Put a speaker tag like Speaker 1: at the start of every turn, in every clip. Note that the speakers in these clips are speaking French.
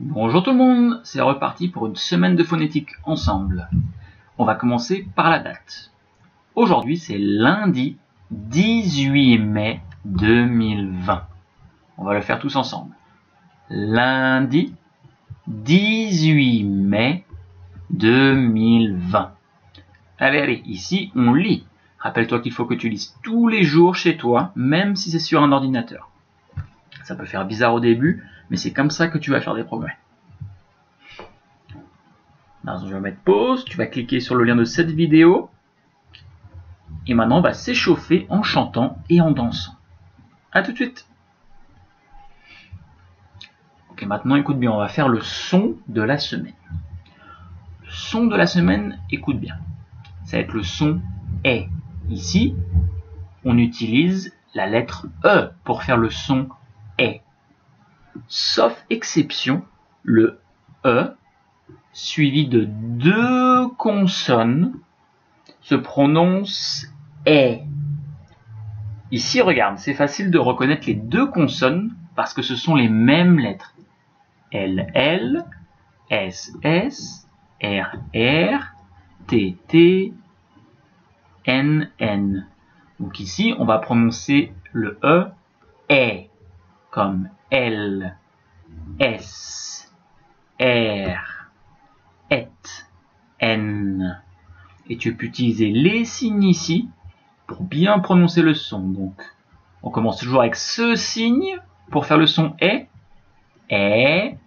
Speaker 1: Bonjour tout le monde, c'est reparti pour une semaine de phonétique ensemble. On va commencer par la date. Aujourd'hui c'est lundi 18 mai 2020. On va le faire tous ensemble. Lundi 18 mai 2020. Allez, ici on lit. Rappelle-toi qu'il faut que tu lises tous les jours chez toi, même si c'est sur un ordinateur. Ça peut faire bizarre au début, mais c'est comme ça que tu vas faire des progrès. Alors, je vais mettre pause, tu vas cliquer sur le lien de cette vidéo. Et maintenant, on va s'échauffer en chantant et en dansant. A tout de suite. Ok, maintenant écoute bien, on va faire le son de la semaine. Le son de la semaine, écoute bien. Ça va être le son E. Ici, on utilise la lettre E pour faire le son E. Sauf exception, le E, suivi de deux consonnes, se prononce E. Ici, regarde, c'est facile de reconnaître les deux consonnes parce que ce sont les mêmes lettres. LL, SS, RR, TT, NN. Donc ici, on va prononcer le E, E, comme L, S, R, Et, N. Et tu peux utiliser les signes ici pour bien prononcer le son. Donc, on commence toujours avec ce signe pour faire le son E, L,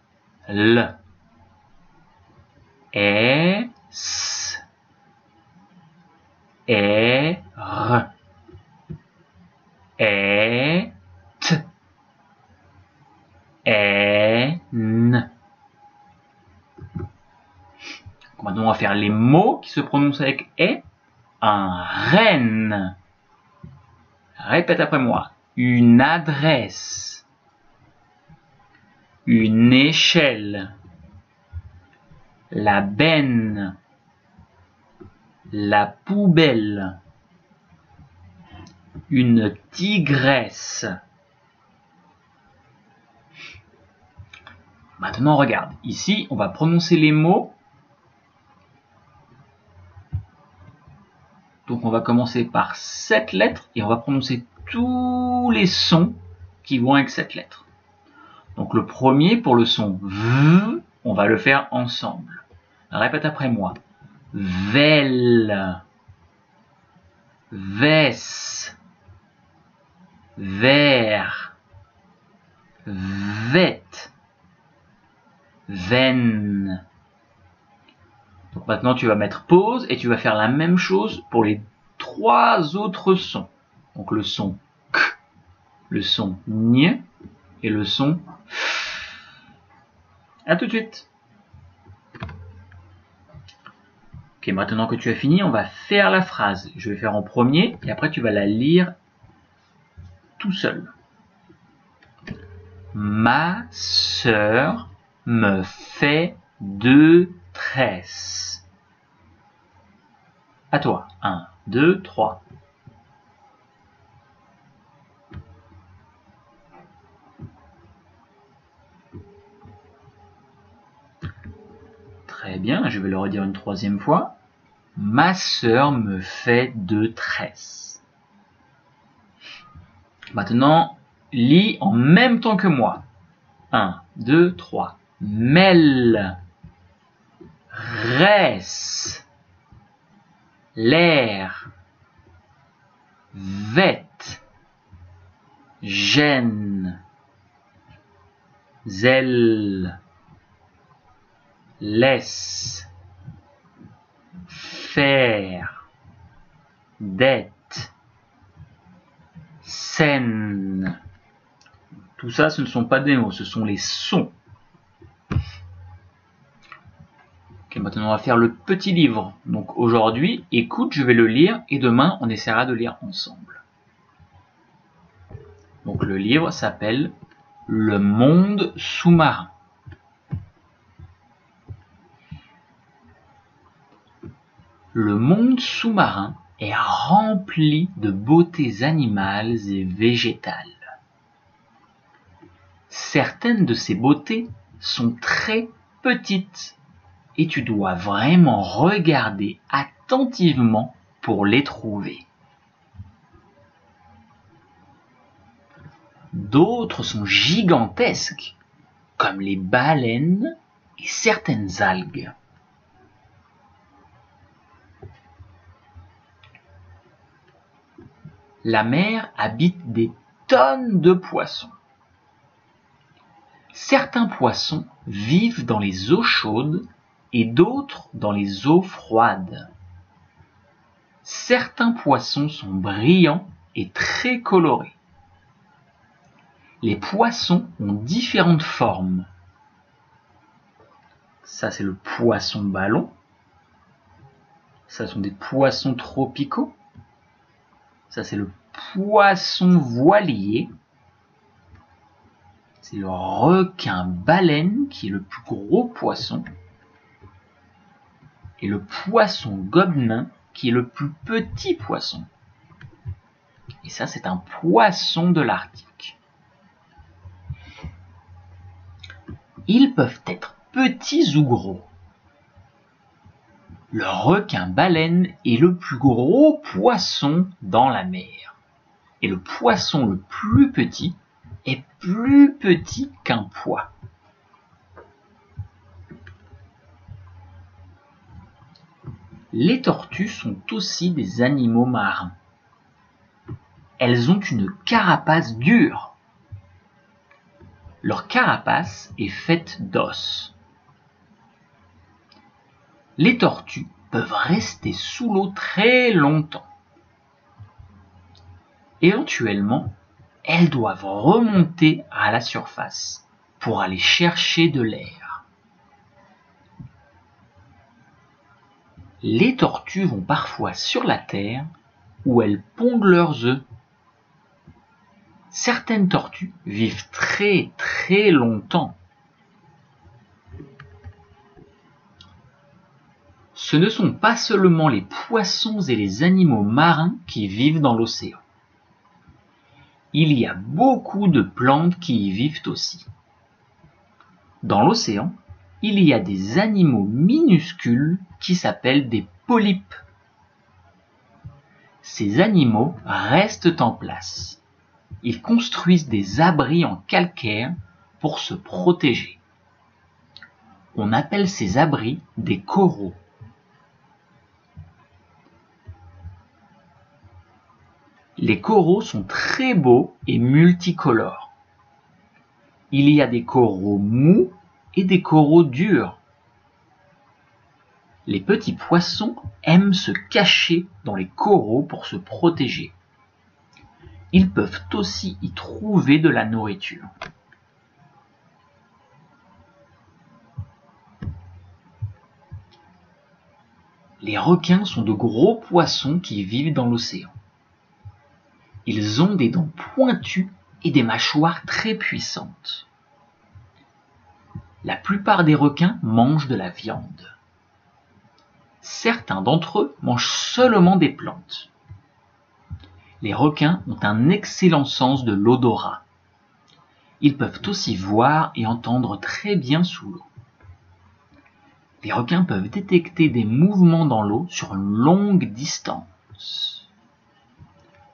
Speaker 1: S, R, Et, N. Maintenant, on va faire les mots qui se prononcent avec E. Un renne. Répète après moi. Une adresse. Une échelle. La benne. La poubelle. Une tigresse. Maintenant, regarde. Ici, on va prononcer les mots. Donc, on va commencer par cette lettre et on va prononcer tous les sons qui vont avec cette lettre. Donc, le premier, pour le son V, on va le faire ensemble. Répète après moi. Velle, vesse, verre, vette, veine. Donc maintenant tu vas mettre pause et tu vas faire la même chose pour les trois autres sons. Donc le son K, le son N et le son F. A tout de suite. Ok, maintenant que tu as fini, on va faire la phrase. Je vais faire en premier et après tu vas la lire tout seul. Ma sœur me fait 2 tresses. À toi. 1, 2, 3. Très bien, je vais le redire une troisième fois. Ma sœur me fait 2 tresses. Maintenant, lis en même temps que moi. 1, 2, 3. Mêle, resse, l'air, vête, gêne, zèle, laisse, faire, dette, scène. Tout ça, ce ne sont pas des mots, ce sont les sons. Ok, maintenant on va faire le petit livre. Donc aujourd'hui, écoute, je vais le lire et demain, on essaiera de lire ensemble. Donc le livre s'appelle Le monde sous-marin. Le monde sous-marin est rempli de beautés animales et végétales. Certaines de ces beautés sont très petites et tu dois vraiment regarder attentivement pour les trouver. D'autres sont gigantesques, comme les baleines et certaines algues. La mer habite des tonnes de poissons. Certains poissons vivent dans les eaux chaudes et d'autres dans les eaux froides. Certains poissons sont brillants et très colorés. Les poissons ont différentes formes. Ça, c'est le poisson ballon. Ça sont des poissons tropicaux. Ça, c'est le poisson voilier. C'est le requin-baleine qui est le plus gros poisson. Et le poisson gobenin qui est le plus petit poisson. Et ça, c'est un poisson de l'Arctique. Ils peuvent être petits ou gros. Le requin-baleine est le plus gros poisson dans la mer. Et le poisson le plus petit est plus petit qu'un pois. Les tortues sont aussi des animaux marins. Elles ont une carapace dure. Leur carapace est faite d'os. Les tortues peuvent rester sous l'eau très longtemps. Éventuellement, elles doivent remonter à la surface pour aller chercher de l'air. Les tortues vont parfois sur la terre où elles pondent leurs œufs. Certaines tortues vivent très très longtemps. Ce ne sont pas seulement les poissons et les animaux marins qui vivent dans l'océan. Il y a beaucoup de plantes qui y vivent aussi. Dans l'océan, il y a des animaux minuscules qui s'appellent des polypes. Ces animaux restent en place. Ils construisent des abris en calcaire pour se protéger. On appelle ces abris des coraux. Les coraux sont très beaux et multicolores. Il y a des coraux mous et des coraux durs. Les petits poissons aiment se cacher dans les coraux pour se protéger. Ils peuvent aussi y trouver de la nourriture. Les requins sont de gros poissons qui vivent dans l'océan. Ils ont des dents pointues et des mâchoires très puissantes. La plupart des requins mangent de la viande. Certains d'entre eux mangent seulement des plantes. Les requins ont un excellent sens de l'odorat. Ils peuvent aussi voir et entendre très bien sous l'eau. Les requins peuvent détecter des mouvements dans l'eau sur une longue distance.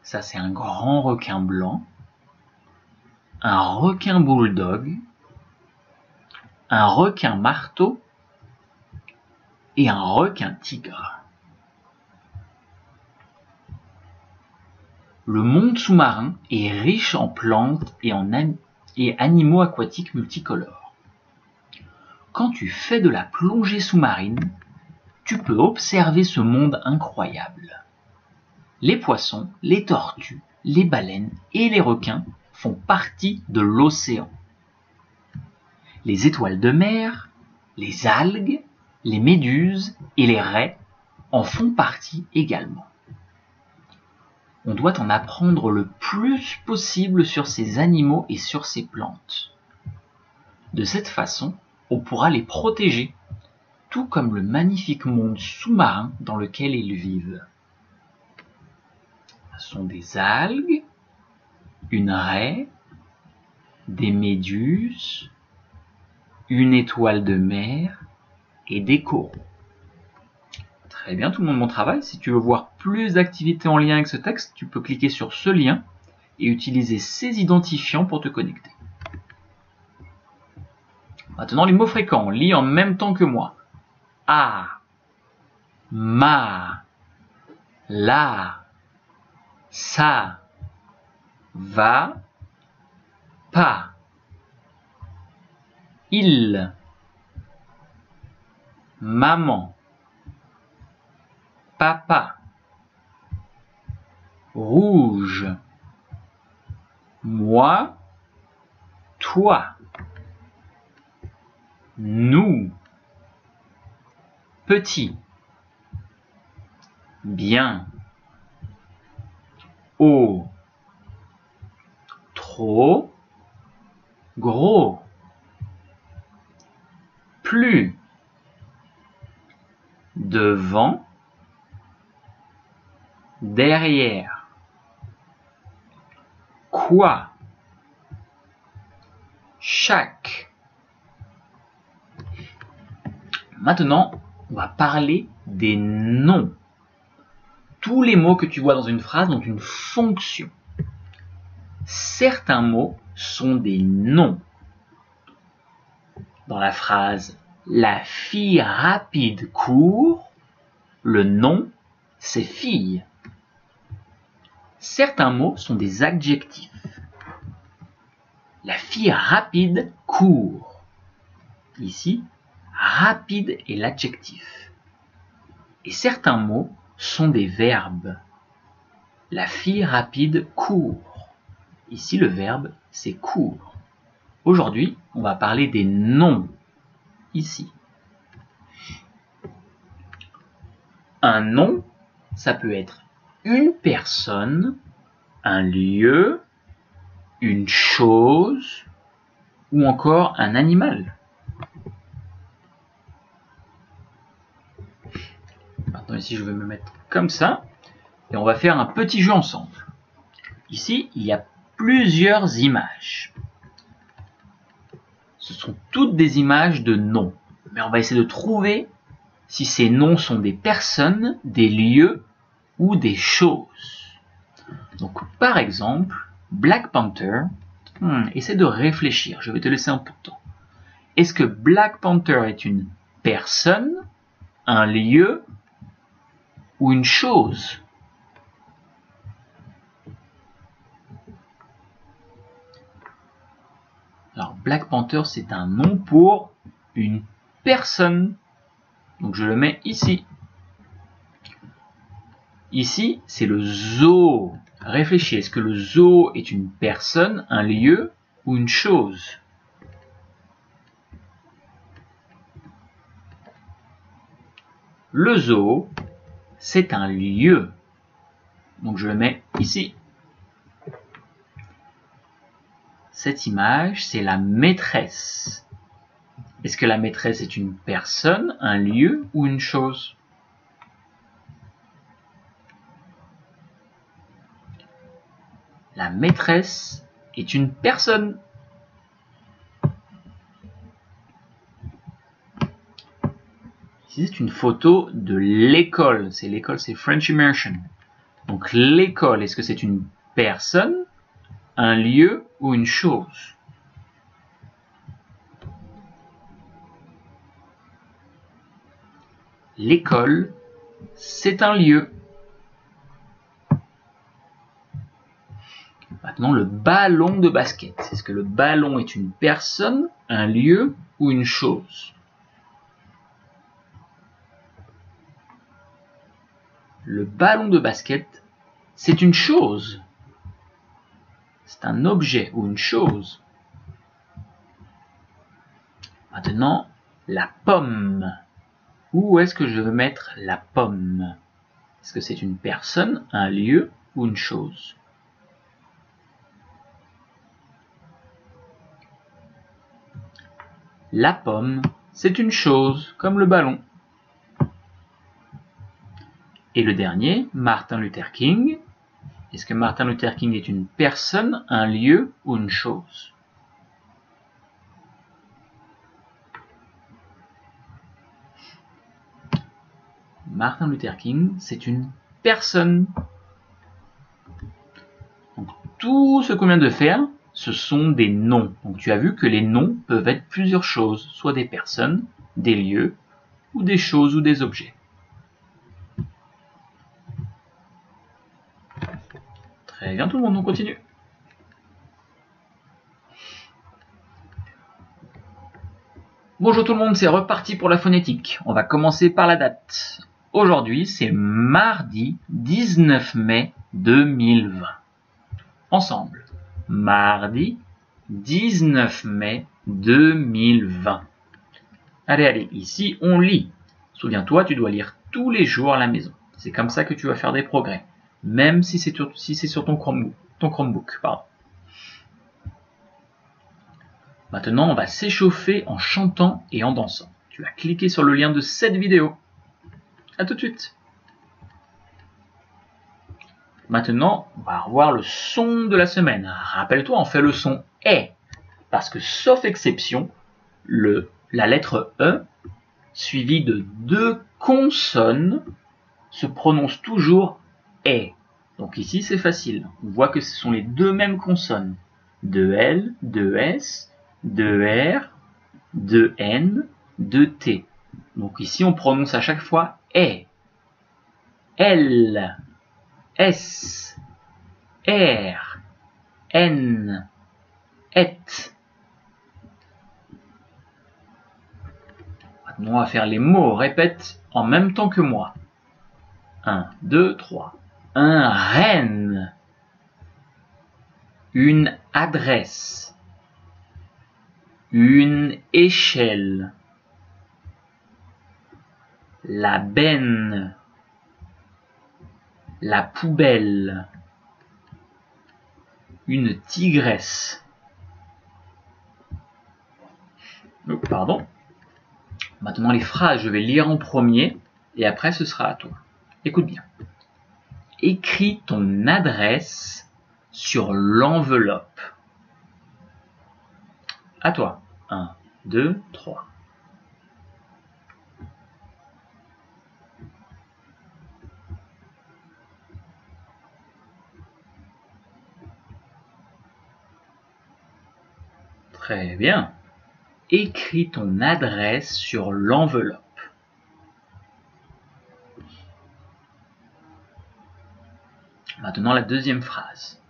Speaker 1: Ça, c'est un grand requin blanc, un requin bulldog, un requin marteau et un requin tigre. Le monde sous-marin est riche en plantes et animaux aquatiques multicolores. Quand tu fais de la plongée sous-marine, tu peux observer ce monde incroyable. Les poissons, les tortues, les baleines et les requins font partie de l'océan. Les étoiles de mer, les algues, les méduses et les raies en font partie également. On doit en apprendre le plus possible sur ces animaux et sur ces plantes. De cette façon, on pourra les protéger, tout comme le magnifique monde sous-marin dans lequel ils vivent. Ce sont des algues, une raie, des méduses, une étoile de mer et des coraux. Très bien, tout le monde, bon travail. Si tu veux voir plus d'activités en lien avec ce texte, tu peux cliquer sur ce lien et utiliser ces identifiants pour te connecter. Maintenant, les mots fréquents. Lis en même temps que moi. A, ma, la, ça, va, pas, il, maman, papa, rouge, moi, toi, nous, petit, bien, haut, trop, gros, plus, devant, derrière, quoi, chaque. Maintenant, on va parler des noms. Tous les mots que tu vois dans une phrase ont une fonction. Certains mots sont des noms. Dans la phrase « La fille rapide court », le nom, c'est fille. Certains mots sont des adjectifs. La fille rapide court. Ici, rapide est l'adjectif. Et certains mots sont des verbes. La fille rapide court. Ici, le verbe, c'est court. Aujourd'hui, on va parler des noms. Ici. Un nom, ça peut être une personne, un lieu, une chose ou encore un animal. Maintenant ici je vais me mettre comme ça et on va faire un petit jeu ensemble. Ici il y a plusieurs images. Ce sont toutes des images de noms, mais on va essayer de trouver si ces noms sont des personnes, des lieux ou des choses. Donc par exemple, Black Panther, essaie de réfléchir, je vais te laisser un peu de temps. Est-ce que Black Panther est une personne, un lieu ou une chose? Alors Black Panther c'est un nom pour une personne, donc je le mets ici. Ici c'est le zoo. Réfléchis, est-ce que le zoo est une personne, un lieu ou une chose? Le zoo, c'est un lieu. Donc je le mets ici. Cette image, c'est la maîtresse. Est-ce que la maîtresse est une personne, un lieu ou une chose? La maîtresse est une personne. Ici, c'est une photo de l'école. L'école, c'est French Immersion. Donc l'école, est-ce que c'est une personne, un lieu ou une chose? L'école, c'est un lieu. Maintenant, le ballon de basket. Est-ce que le ballon est une personne, un lieu ou une chose? Le ballon de basket, c'est une chose. C'est un objet ou une chose. Maintenant, la pomme. Où est-ce que je veux mettre la pomme? Est-ce que c'est une personne, un lieu ou une chose? La pomme, c'est une chose, comme le ballon. Et le dernier, Martin Luther King. Est-ce que Martin Luther King est une personne, un lieu ou une chose? Martin Luther King, c'est une personne. Donc, tout ce qu'on vient de faire, ce sont des noms. Donc tu as vu que les noms peuvent être plusieurs choses, soit des personnes, des lieux, ou des choses ou des objets. Très bien tout le monde, on continue. Bonjour tout le monde, c'est reparti pour la phonétique. On va commencer par la date. Aujourd'hui, c'est mardi 19 mai 2020. Ensemble. Mardi 19 mai 2020. Allez, ici on lit. Souviens-toi, tu dois lire tous les jours à la maison. C'est comme ça que tu vas faire des progrès, même si c'est sur ton Chromebook. Maintenant, on va s'échauffer en chantant et en dansant. Tu vas cliquer sur le lien de cette vidéo. À tout de suite. Maintenant, on va revoir le son de la semaine. Rappelle-toi, on fait le son « est », parce que, sauf exception, la lettre « e » suivie de 2 consonnes se prononce toujours « est ». Donc ici, c'est facile. On voit que ce sont les 2 mêmes consonnes. 2L, 2S, 2R, 2N, 2T. Donc ici, on prononce à chaque fois « est ». L, S, R, N, et. Maintenant, on va faire les mots. Répète en même temps que moi. 1, 2, 3. Un renne. Une adresse. Une échelle. La benne. La poubelle. Une tigresse. Oh, pardon. Maintenant les phrases, je vais lire en premier et après ce sera à toi. Écoute bien. Écris ton adresse sur l'enveloppe. À toi. 1, 2, 3. Très bien. Écris ton adresse sur l'enveloppe. Maintenant la deuxième phrase.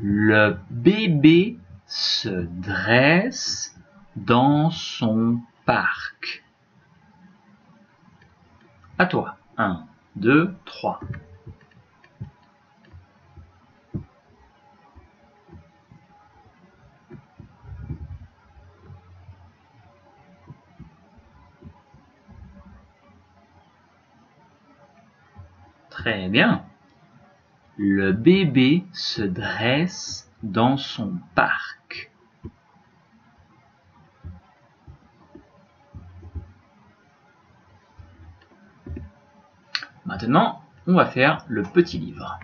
Speaker 1: Le bébé se dresse dans son parc. À toi. 1, 2, 3. Très bien. Le bébé se dresse dans son parc. Maintenant, on va faire le petit livre.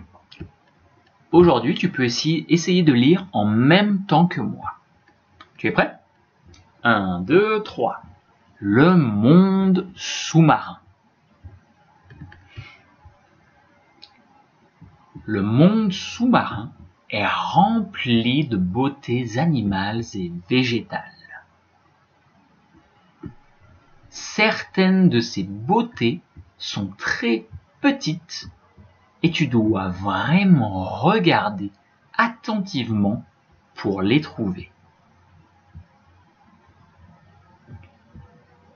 Speaker 1: Aujourd'hui, tu peux essayer de lire en même temps que moi. Tu es prêt? 1, 2, 3. Le monde sous-marin. Le monde sous-marin est rempli de beautés animales et végétales. Certaines de ces beautés sont très petites et tu dois vraiment regarder attentivement pour les trouver.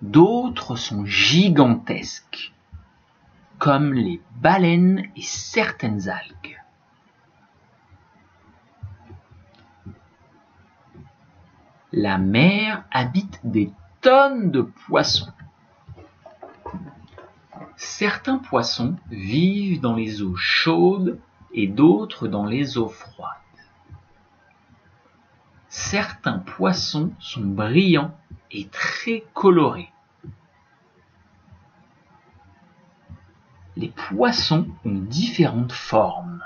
Speaker 1: D'autres sont gigantesques, comme les baleines et certaines algues. La mer habite des tonnes de poissons. Certains poissons vivent dans les eaux chaudes et d'autres dans les eaux froides. Certains poissons sont brillants et très colorés. Les poissons ont différentes formes.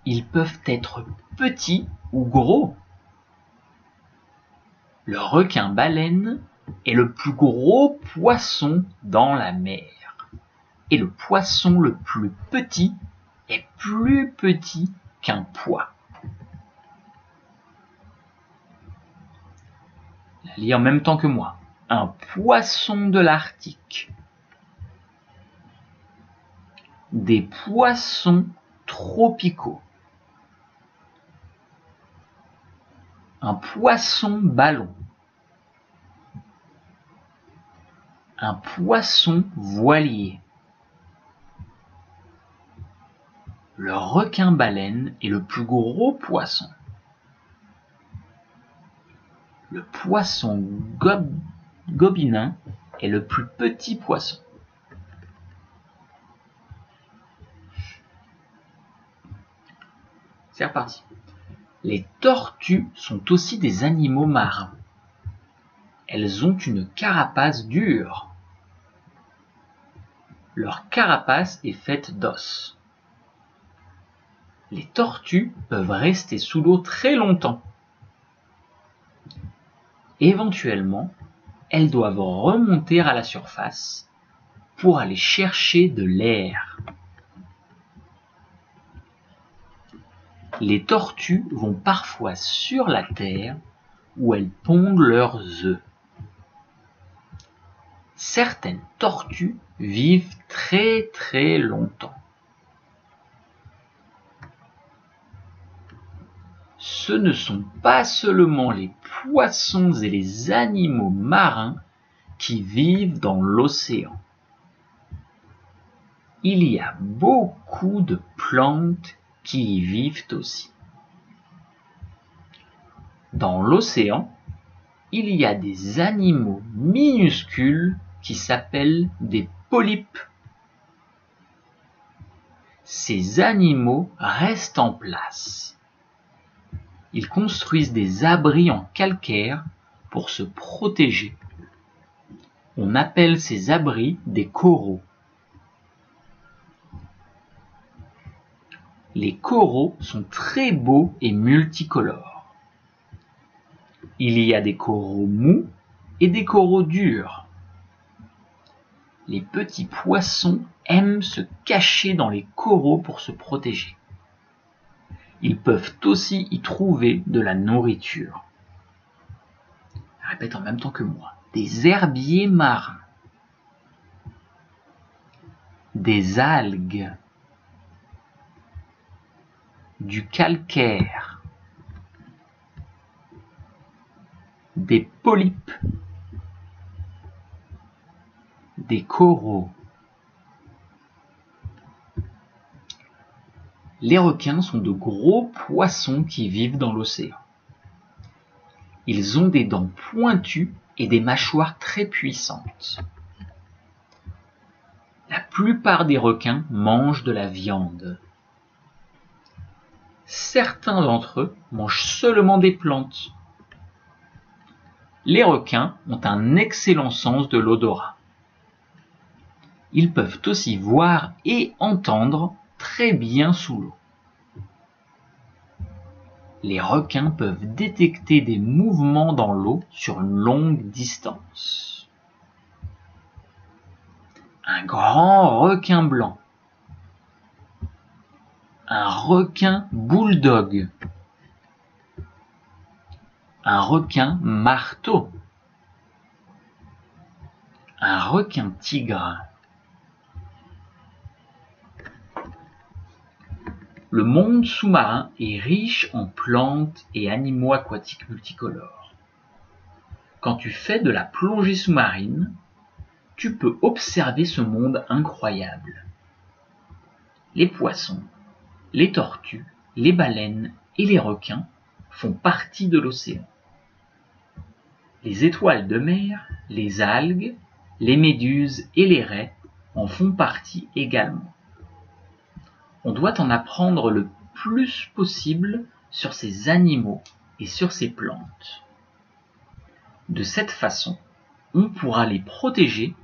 Speaker 1: Ils peuvent être petits ou gros. Le requin-baleine est le plus gros poisson dans la mer. Et le poisson le plus petit est plus petit qu'un pois. Lis en même temps que moi. Un poisson de l'Arctique. Des poissons tropicaux. Un poisson-ballon. Un poisson voilier. Le requin-baleine est le plus gros poisson. Le poisson gobineau est le plus petit poisson. C'est reparti. Les tortues sont aussi des animaux marins. Elles ont une carapace dure. Leur carapace est faite d'os. Les tortues peuvent rester sous l'eau très longtemps. Éventuellement, elles doivent remonter à la surface pour aller chercher de l'air. Les tortues vont parfois sur la terre où elles pondent leurs œufs. Certaines tortues vivent très très longtemps. Ce ne sont pas seulement les poissons et les animaux marins qui vivent dans l'océan. Il y a beaucoup de plantes qui y vivent aussi. Dans l'océan, il y a des animaux minuscules qui s'appellent des polypes. Ces animaux restent en place. Ils construisent des abris en calcaire pour se protéger. On appelle ces abris des coraux. Les coraux sont très beaux et multicolores. Il y a des coraux mous et des coraux durs. Les petits poissons aiment se cacher dans les coraux pour se protéger. Ils peuvent aussi y trouver de la nourriture. Répète en même temps que moi. Des herbiers marins. Des algues. Du calcaire. Des polypes. Des coraux. Les requins sont de gros poissons qui vivent dans l'océan. Ils ont des dents pointues et des mâchoires très puissantes. La plupart des requins mangent de la viande. Certains d'entre eux mangent seulement des plantes. Les requins ont un excellent sens de l'odorat. Ils peuvent aussi voir et entendre très bien sous l'eau. Les requins peuvent détecter des mouvements dans l'eau sur une longue distance. Un grand requin blanc. Un requin bulldog. Un requin marteau. Un requin tigre. Le monde sous-marin est riche en plantes et animaux aquatiques multicolores. Quand tu fais de la plongée sous-marine, tu peux observer ce monde incroyable. Les poissons, les tortues, les baleines et les requins font partie de l'océan. Les étoiles de mer, les algues, les méduses et les raies en font partie également. On doit en apprendre le plus possible sur ces animaux et sur ces plantes. De cette façon, on pourra les protéger,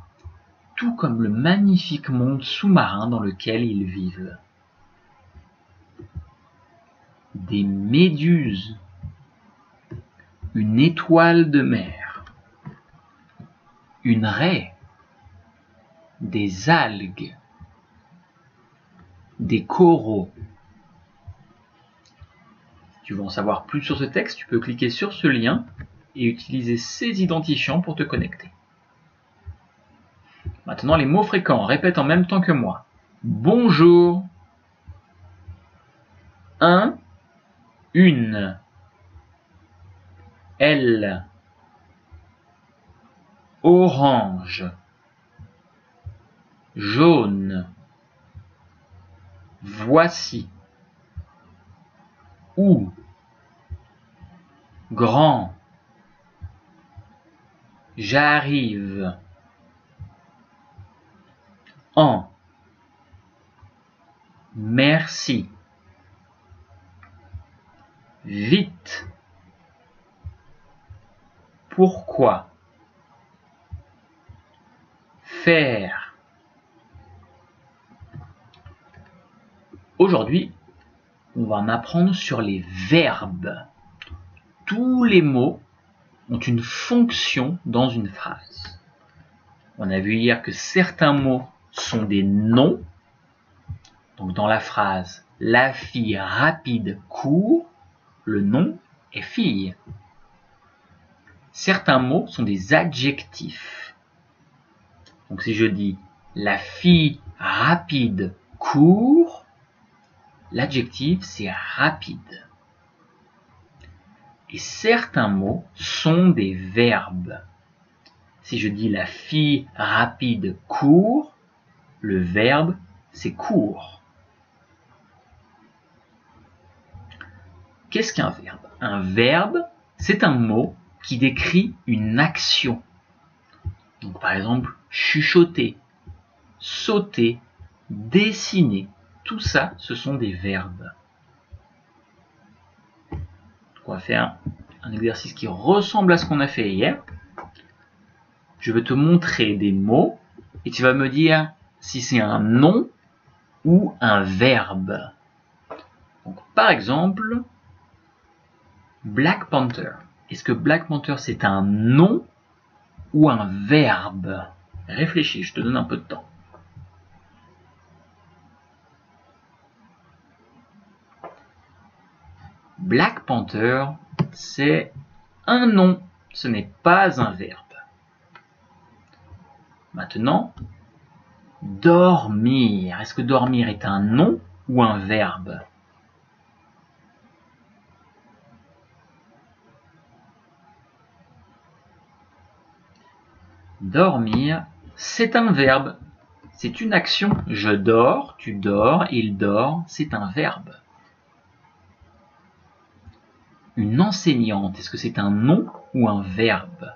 Speaker 1: tout comme le magnifique monde sous-marin dans lequel ils vivent. Des méduses. une étoile de mer, une raie, des algues, des coraux. Si tu veux en savoir plus sur ce texte, tu peux cliquer sur ce lien et utiliser ces identifiants pour te connecter. Maintenant, les mots fréquents. Répète en même temps que moi. Bonjour. Un, une. Elle. Orange. Jaune. Voici. Où. Grand. J'arrive. En. Merci. Vite. Pourquoi. Faire. Aujourd'hui, on va en apprendre sur les verbes. Tous les mots ont une fonction dans une phrase. On a vu hier que certains mots sont des noms. Donc dans la phrase « La fille rapide court », le nom est fille. Certains mots sont des adjectifs. Donc si je dis « La fille rapide court », l'adjectif c'est rapide. Et certains mots sont des verbes. Si je dis « La fille rapide court », le verbe c'est court. Qu'est-ce qu'un verbe? Un verbe, c'est un mot qui décrit une action. Donc, par exemple, chuchoter, sauter, dessiner, tout ça, ce sont des verbes. On va faire un exercice qui ressemble à ce qu'on a fait hier. Je vais te montrer des mots et tu vas me dire si c'est un nom ou un verbe. Donc, par exemple, Black Panther. Est-ce que Black Panther c'est un nom ou un verbe? Réfléchis, je te donne un peu de temps. Black Panther, c'est un nom, ce n'est pas un verbe. Maintenant, dormir. Est-ce que dormir est un nom ou un verbe? Dormir, c'est un verbe. C'est une action. Je dors, tu dors, il dort, c'est un verbe. Une enseignante, est-ce que c'est un nom ou un verbe?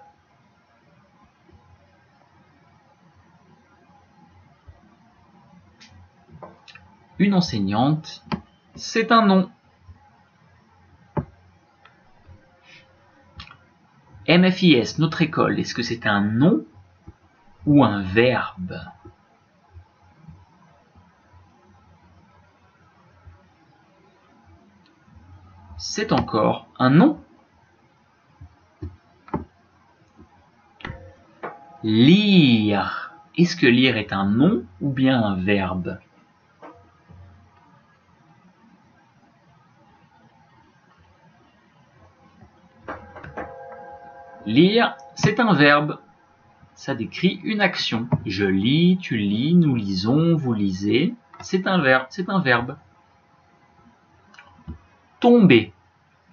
Speaker 1: Une enseignante, c'est un nom. MFIS, notre école, est-ce que c'est un nom ou un verbe? C'est encore un nom. Lire. Est-ce que lire est un nom ou bien un verbe? Lire, c'est un verbe. Ça décrit une action. Je lis, tu lis, nous lisons, vous lisez. C'est un verbe, c'est un verbe. Tomber.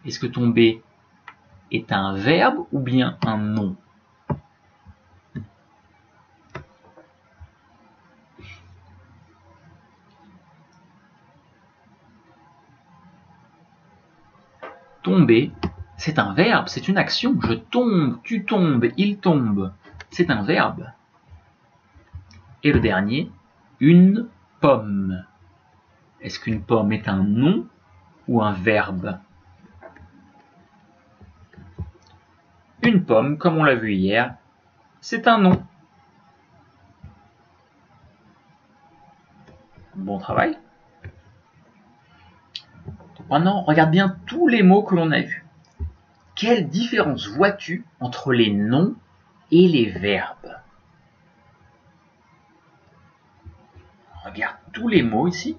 Speaker 1: Est-ce que tomber est un verbe ou bien un nom? Tomber, c'est un verbe, c'est une action. Je tombe, tu tombes, il tombe. C'est un verbe. Et le dernier, une pomme. Est-ce qu'une pomme est un nom ou un verbe? Une pomme, comme on l'a vu hier, c'est un nom. Bon travail. Maintenant, regarde bien tous les mots que l'on a vus. quelle différence vois-tu entre les noms et les verbes? Regarde tous les mots ici.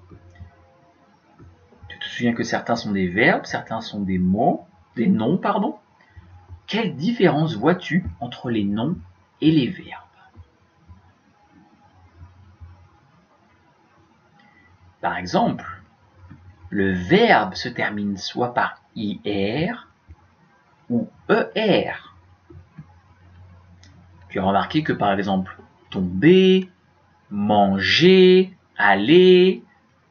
Speaker 1: Tu te souviens que certains sont des verbes, certains sont des mots, des noms, pardon. Quelle différence vois-tu entre les noms et les verbes? Par exemple, le verbe se termine soit par IR ou ER. Tu as remarqué que par exemple, tomber, manger, aller,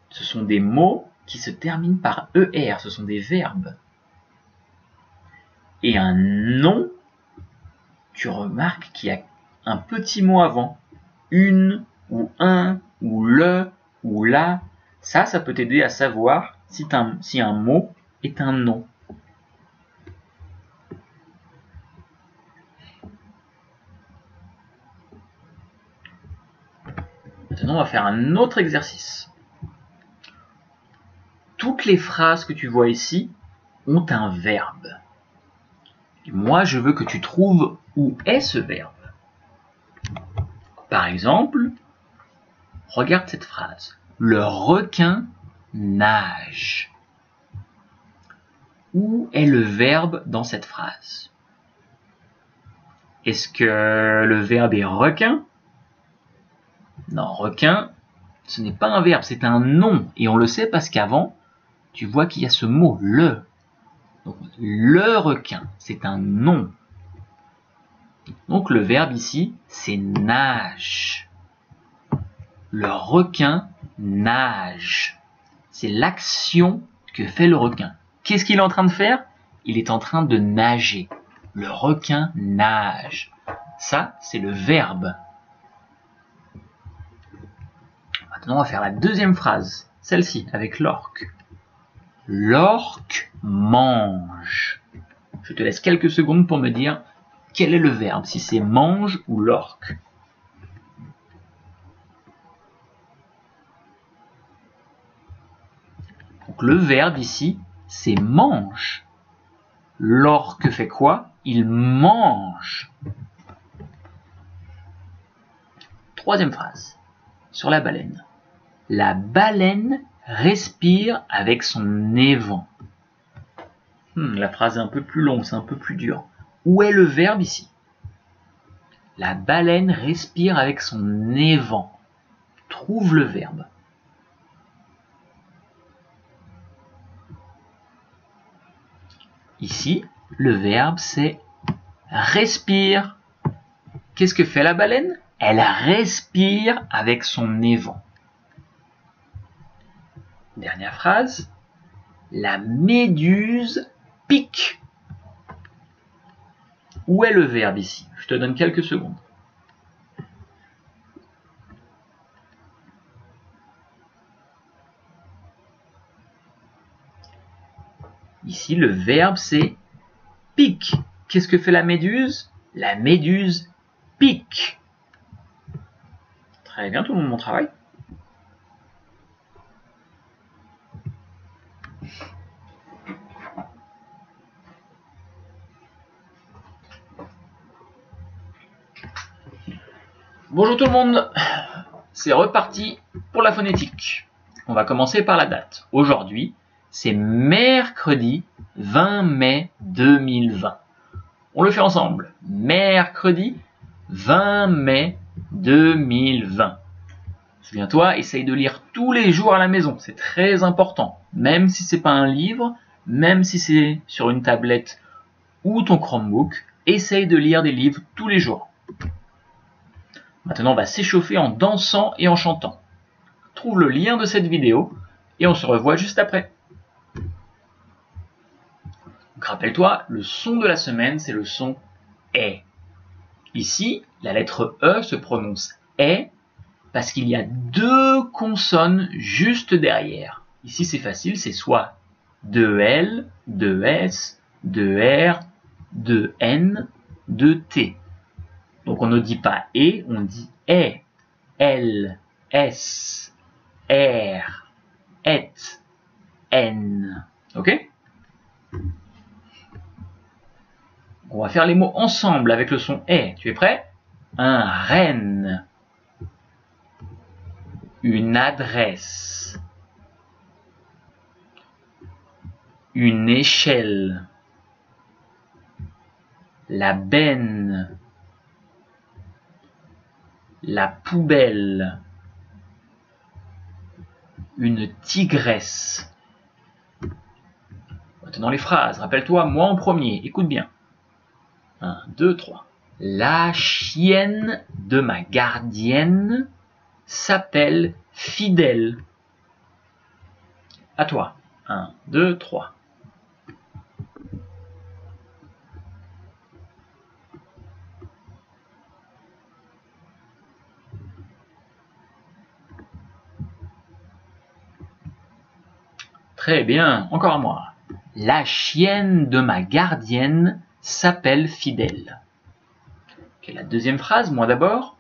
Speaker 1: ce sont des mots qui se terminent par ER, ce sont des verbes. Et un nom, tu remarques qu'il y a un petit mot avant, une, ou un, ou le, ou la. Ça peut t'aider à savoir si un mot est un nom. Maintenant, on va faire un autre exercice. Toutes les phrases que tu vois ici ont un verbe. Et moi, je veux que tu trouves où est ce verbe. Par exemple, regarde cette phrase. Le requin nage. Où est le verbe dans cette phrase? Est-ce que le verbe est requin? Non, requin, ce n'est pas un verbe, c'est un nom. Et on le sait parce qu'avant, tu vois qu'il y a ce mot, le. Donc, le requin, c'est un nom. Donc, le verbe ici, c'est nage. Le requin nage. C'est l'action que fait le requin. Qu'est-ce qu'il est en train de faire? Il est en train de nager. Le requin nage. Ça, c'est le verbe. Maintenant, on va faire la deuxième phrase. Celle-ci, avec l'orque. L'orque mange. Je te laisse quelques secondes pour me dire quel est le verbe, si c'est mange ou l'orque. Donc le verbe ici, c'est mange. L'orque fait quoi? Il mange. Troisième phrase, sur la baleine. La baleine respire avec son évent. La phrase est un peu plus longue, c'est un peu plus dur. Où est le verbe ici? La baleine respire avec son évent. Trouve le verbe. Ici, le verbe c'est respire. Qu'est-ce que fait la baleine? Elle respire avec son évent. Dernière phrase. La méduse pique. Où est le verbe ici? Je te donne quelques secondes. Ici, le verbe c'est pique. Qu'est-ce que fait la méduse? La méduse pique. Très bien, tout le monde, mon travail. Bonjour tout le monde, c'est reparti pour la phonétique. On va commencer par la date. Aujourd'hui, c'est mercredi 20 mai 2020. On le fait ensemble. Mercredi 20 mai 2020. Souviens-toi, essaye de lire tous les jours à la maison, c'est très important. Même si c'est pas un livre, même si c'est sur une tablette ou ton Chromebook, essaye de lire des livres tous les jours. Maintenant, on va s'échauffer en dansant et en chantant. Trouve le lien de cette vidéo et on se revoit juste après. Donc, rappelle-toi, le son de la semaine, c'est le son « est ». Ici, la lettre « e » se prononce « est » parce qu'il y a deux consonnes juste derrière. Ici, c'est facile, c'est soit 2L, 2S, 2R, 2N, 2T. Donc on ne dit pas « et », on dit « est », L, S, R, et, N. Ok? On va faire les mots ensemble avec le son « est ». Tu es prêt? Un renne. Une adresse. Une échelle. La benne. La poubelle. Une tigresse. Maintenant les phrases. Rappelle-toi, moi en premier. Écoute bien. 1, 2, 3. La chienne de ma gardienne s'appelle Fidèle. À toi. 1, 2, 3. Très bien, encore à moi. La chienne de ma gardienne s'appelle Fidèle. Okay, la deuxième phrase, moi d'abord.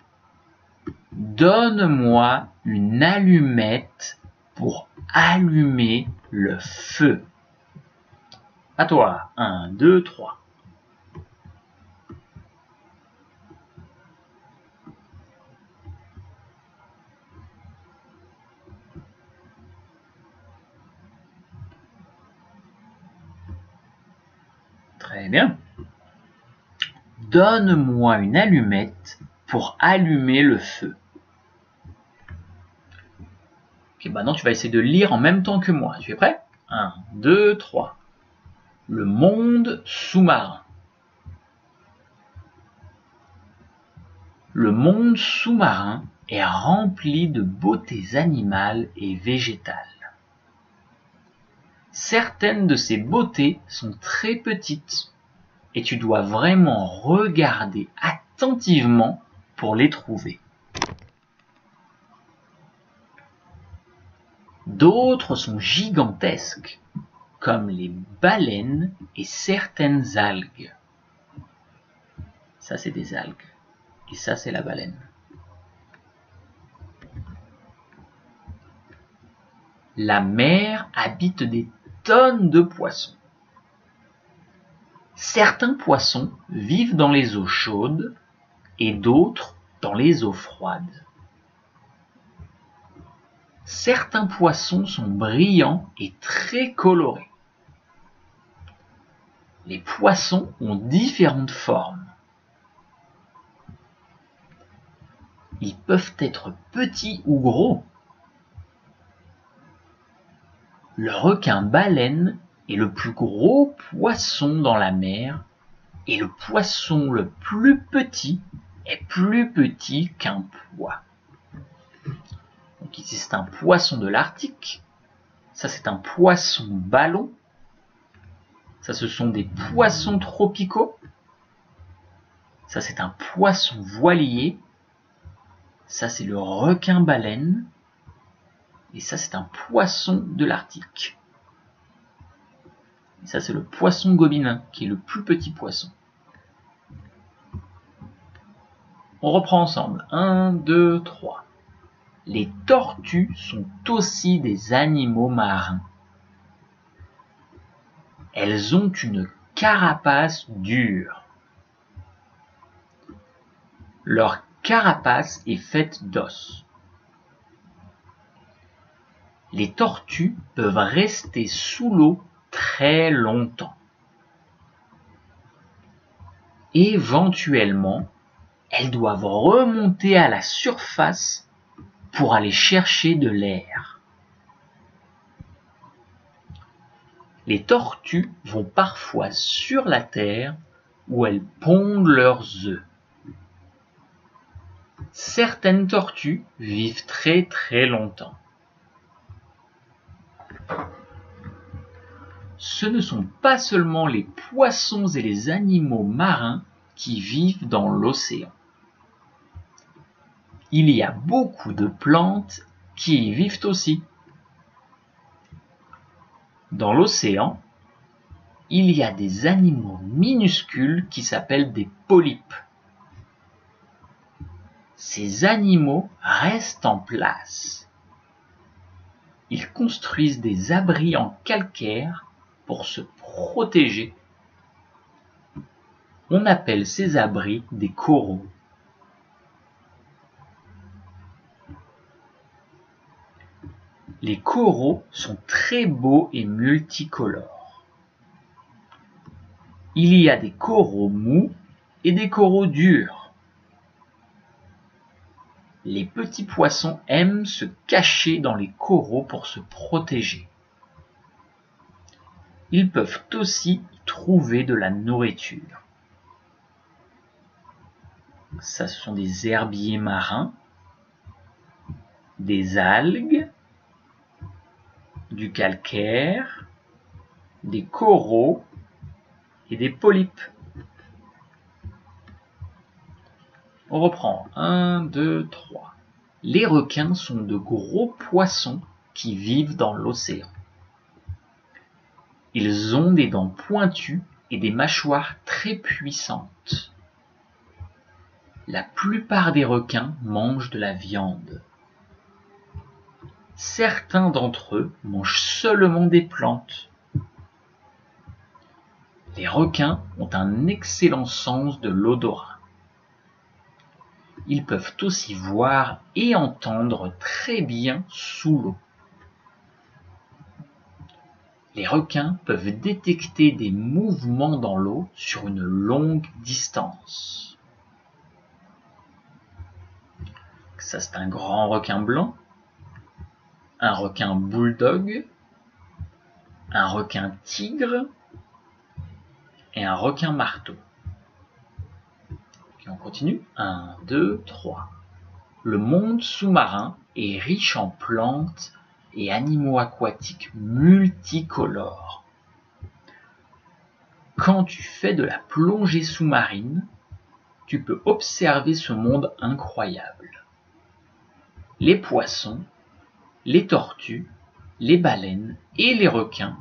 Speaker 1: Donne-moi une allumette pour allumer le feu. À toi. 1, 2, 3. Très bien. Donne-moi une allumette pour allumer le feu. Ok, maintenant tu vas essayer de lire en même temps que moi. Tu es prêt? 1, 2, 3. Le monde sous-marin. Le monde sous-marin est rempli de beautés animales et végétales. Certaines de ces beautés sont très petites et tu dois vraiment regarder attentivement pour les trouver. D'autres sont gigantesques, comme les baleines et certaines algues. Ça, c'est des algues. Et ça, c'est la baleine. La mer habite des tonnes de poissons. Certains poissons vivent dans les eaux chaudes et d'autres dans les eaux froides. Certains poissons sont brillants et très colorés. Les poissons ont différentes formes. Ils peuvent être petits ou gros. Le requin-baleine est le plus gros poisson dans la mer et le poisson le plus petit est plus petit qu'un pois. Donc ici c'est un poisson de l'Arctique, ça c'est un poisson ballon, ça ce sont des poissons tropicaux, ça c'est un poisson voilier, ça c'est le requin-baleine, et ça c'est un poisson de l'Arctique. Et ça c'est le poisson gobineau, qui est le plus petit poisson. On reprend ensemble. 1, 2, 3. Les tortues sont aussi des animaux marins. Elles ont une carapace dure. Leur carapace est faite d'os. Les tortues peuvent rester sous l'eau très longtemps. Éventuellement, elles doivent remonter à la surface pour aller chercher de l'air. Les tortues vont parfois sur la terre où elles pondent leurs œufs. Certaines tortues vivent très très longtemps. Ce ne sont pas seulement les poissons et les animaux marins qui vivent dans l'océan. Il y a beaucoup de plantes qui y vivent aussi. Dans l'océan, il y a des animaux minuscules qui s'appellent des polypes. Ces animaux restent en place. Ils construisent des abris en calcaire pour se protéger. On appelle ces abris des coraux. Les coraux sont très beaux et multicolores. Il y a des coraux mous et des coraux durs. Les petits poissons aiment se cacher dans les coraux pour se protéger. Ils peuvent aussi trouver de la nourriture. Ça, ce sont des herbiers marins, des algues, du calcaire, des coraux et des polypes. On reprend. 1, 2, 3. Les requins sont de gros poissons qui vivent dans l'océan. Ils ont des dents pointues et des mâchoires très puissantes. La plupart des requins mangent de la viande. Certains d'entre eux mangent seulement des plantes. Les requins ont un excellent sens de l'odorat. Ils peuvent aussi voir et entendre très bien sous l'eau. Les requins peuvent détecter des mouvements dans l'eau sur une longue distance. Ça, c'est un grand requin blanc, un requin bulldog, un requin tigre et un requin marteau. Et on continue. 1, 2, 3. Le monde sous-marin est riche en plantes et animaux aquatiques multicolores. Quand tu fais de la plongée sous-marine, tu peux observer ce monde incroyable. Les poissons, les tortues, les baleines et les requins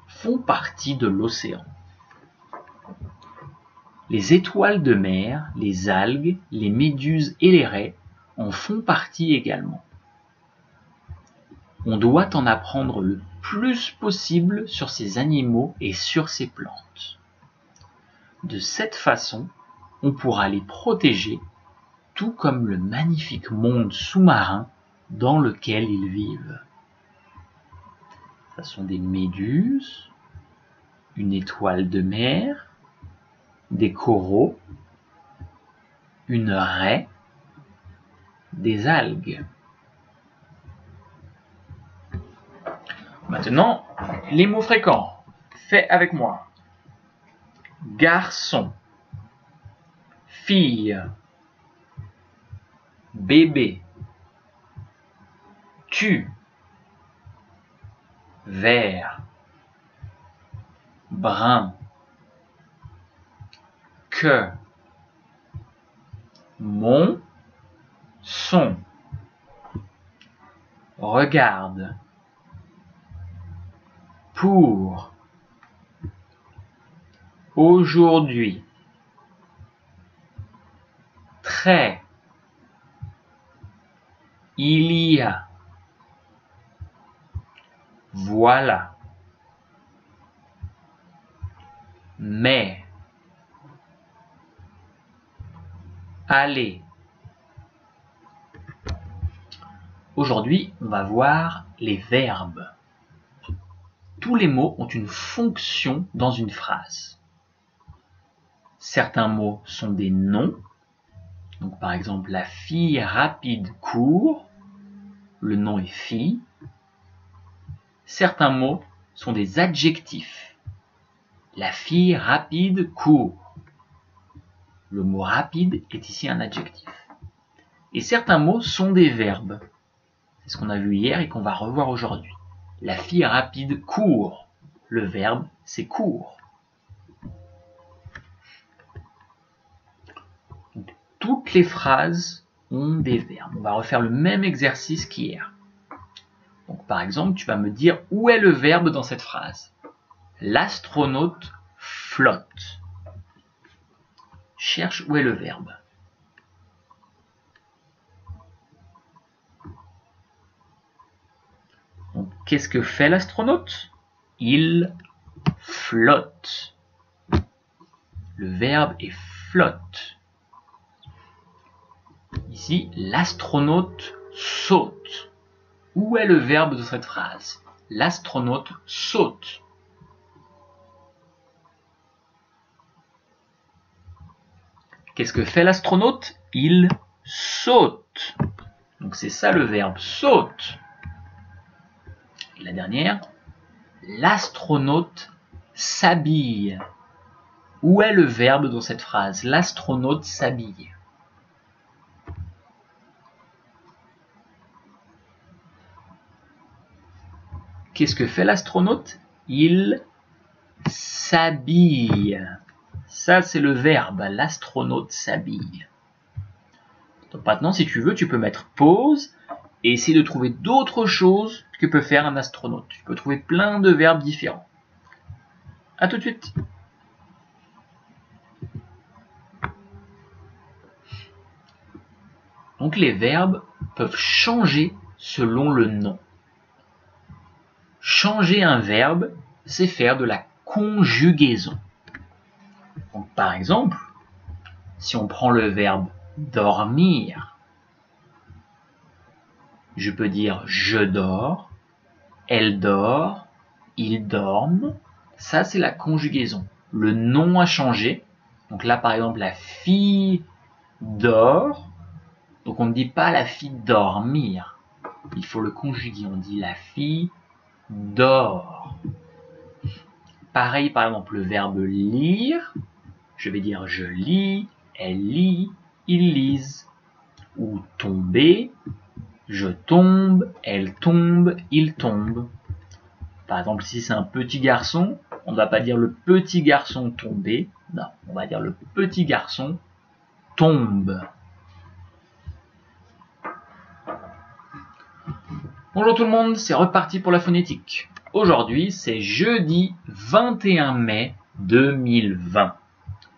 Speaker 1: font partie de l'océan. Les étoiles de mer, les algues, les méduses et les raies en font partie également. On doit en apprendre le plus possible sur ces animaux et sur ces plantes. De cette façon, on pourra les protéger, tout comme le magnifique monde sous-marin dans lequel ils vivent. Ce sont des méduses, une étoile de mer, des coraux, une raie, des algues. Maintenant, les mots fréquents. Fais avec moi. Garçon, fille, bébé, tu, vert, brun, que, mon, son, regarde, pour, aujourd'hui, très, il y a, voilà, mais, allez. Aujourd'hui, on va voir les verbes. Tous les mots ont une fonction dans une phrase. Certains mots sont des noms. Donc, par exemple, la fille rapide court. Le nom est fille. Certains mots sont des adjectifs. La fille rapide court. Le mot rapide est ici un adjectif. Et certains mots sont des verbes. C'est ce qu'on a vu hier et qu'on va revoir aujourd'hui. La fille rapide court. Le verbe, c'est court. Donc, toutes les phrases ont des verbes. On va refaire le même exercice qu'hier. Donc, par exemple, tu vas me dire où est le verbe dans cette phrase. L'astronaute flotte. Cherche où est le verbe. Donc, qu'est-ce que fait l'astronaute? Il flotte. le verbe est flotte. Ici, l'astronaute saute. Où est le verbe de cette phrase? L'astronaute saute. Qu'est-ce que fait l'astronaute? Il saute. Donc c'est ça le verbe, saute. Et la dernière, l'astronaute s'habille. Où est le verbe dans cette phrase? L'astronaute s'habille. Qu'est-ce que fait l'astronaute? Il s'habille. Ça, c'est le verbe. L'astronaute s'habille. Donc maintenant, si tu veux, tu peux mettre pause et essayer de trouver d'autres choses que peut faire un astronaute. Tu peux trouver plein de verbes différents. À tout de suite. Donc les verbes peuvent changer selon le nom. Changer un verbe, c'est faire de la conjugaison. Donc, par exemple, si on prend le verbe dormir, je peux dire je dors, elle dort, ils dorment. Ça, c'est la conjugaison. Le nom a changé. Donc là, par exemple, la fille dort. Donc on ne dit pas la fille dormir. Il faut le conjuguer. On dit la fille dort. Pareil, par exemple, le verbe lire. Je vais dire je lis, elle lit, ils lisent. Ou tomber. Je tombe, elle tombe, il tombe. Par exemple, si c'est un petit garçon, on ne va pas dire le petit garçon tombé. Non, on va dire le petit garçon tombe. Bonjour tout le monde, c'est reparti pour la phonétique. Aujourd'hui, c'est jeudi 21 mai 2020.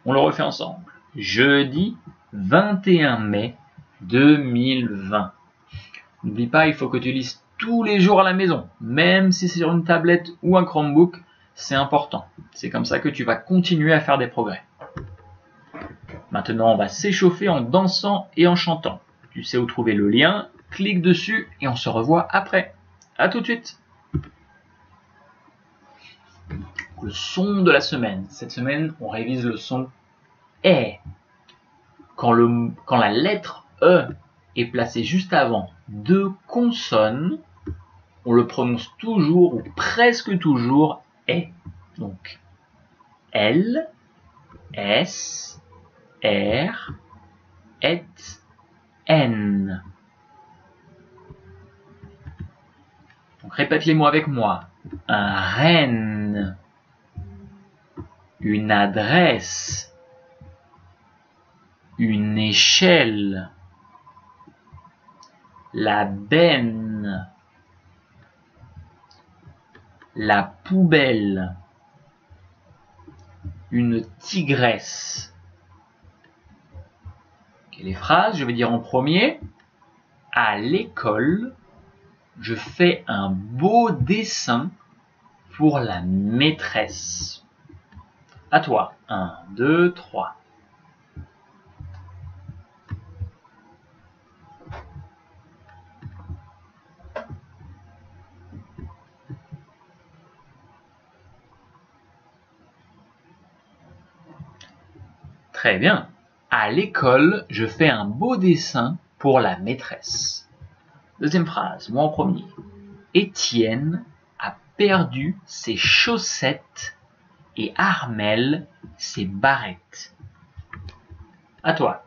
Speaker 1: On le refait ensemble. Jeudi 21 mai 2020. N'oublie pas, il faut que tu lises tous les jours à la maison, même si c'est sur une tablette ou un Chromebook, c'est important. C'est comme ça que tu vas continuer à faire des progrès. Maintenant, on va s'échauffer en dansant et en chantant. Tu sais où trouver le lien, clique dessus et on se revoit après. À tout de suite. Le son de la semaine. Cette semaine, on révise le son est. Quand la lettre E est placée juste avant deux consonnes, on le prononce toujours ou presque toujours est. Donc, L, S, R, et, N. Donc, répète les mots avec moi. Un renne, une adresse, une échelle, la benne, la poubelle, une tigresse. Okay, les phrases, je vais dire en premier. À l'école, je fais un beau dessin pour la maîtresse. À toi. 1, 2, 3. Très bien. À l'école, je fais un beau dessin pour la maîtresse. Deuxième phrase, moi en premier. Étienne a perdu ses chaussettes et Armel ses barrettes. À toi.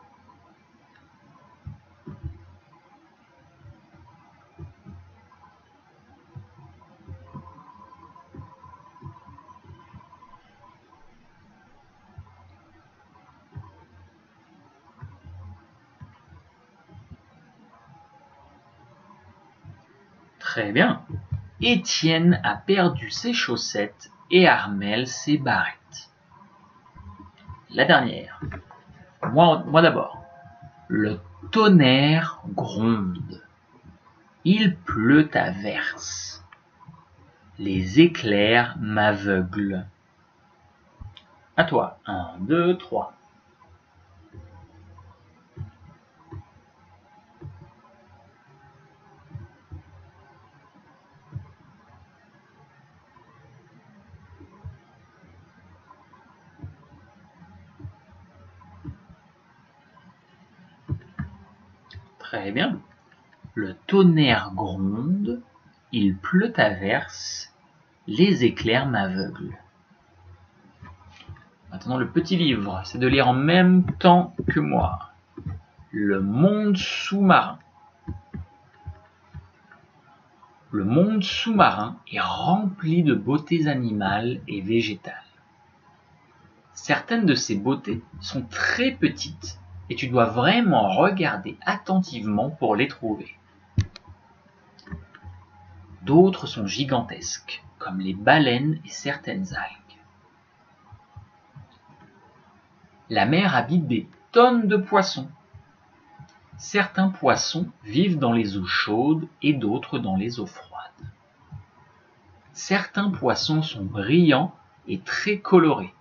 Speaker 1: Très bien. Étienne a perdu ses chaussettes et Armel ses barrettes. La dernière. Moi d'abord. Le tonnerre gronde. Il pleut à verse. Les éclairs m'aveuglent. À toi. 1, 2, 3. Très bien. Le tonnerre gronde, il pleut à verse, les éclairs m'aveuglent. Maintenant, le petit livre, c'est de lire en même temps que moi. Le monde sous-marin. Le monde sous-marin est rempli de beautés animales et végétales. Certaines de ces beautés sont très petites et tu dois vraiment regarder attentivement pour les trouver. D'autres sont gigantesques, comme les baleines et certaines algues. La mer habite des tonnes de poissons. Certains poissons vivent dans les eaux chaudes et d'autres dans les eaux froides. Certains poissons sont brillants et très colorés.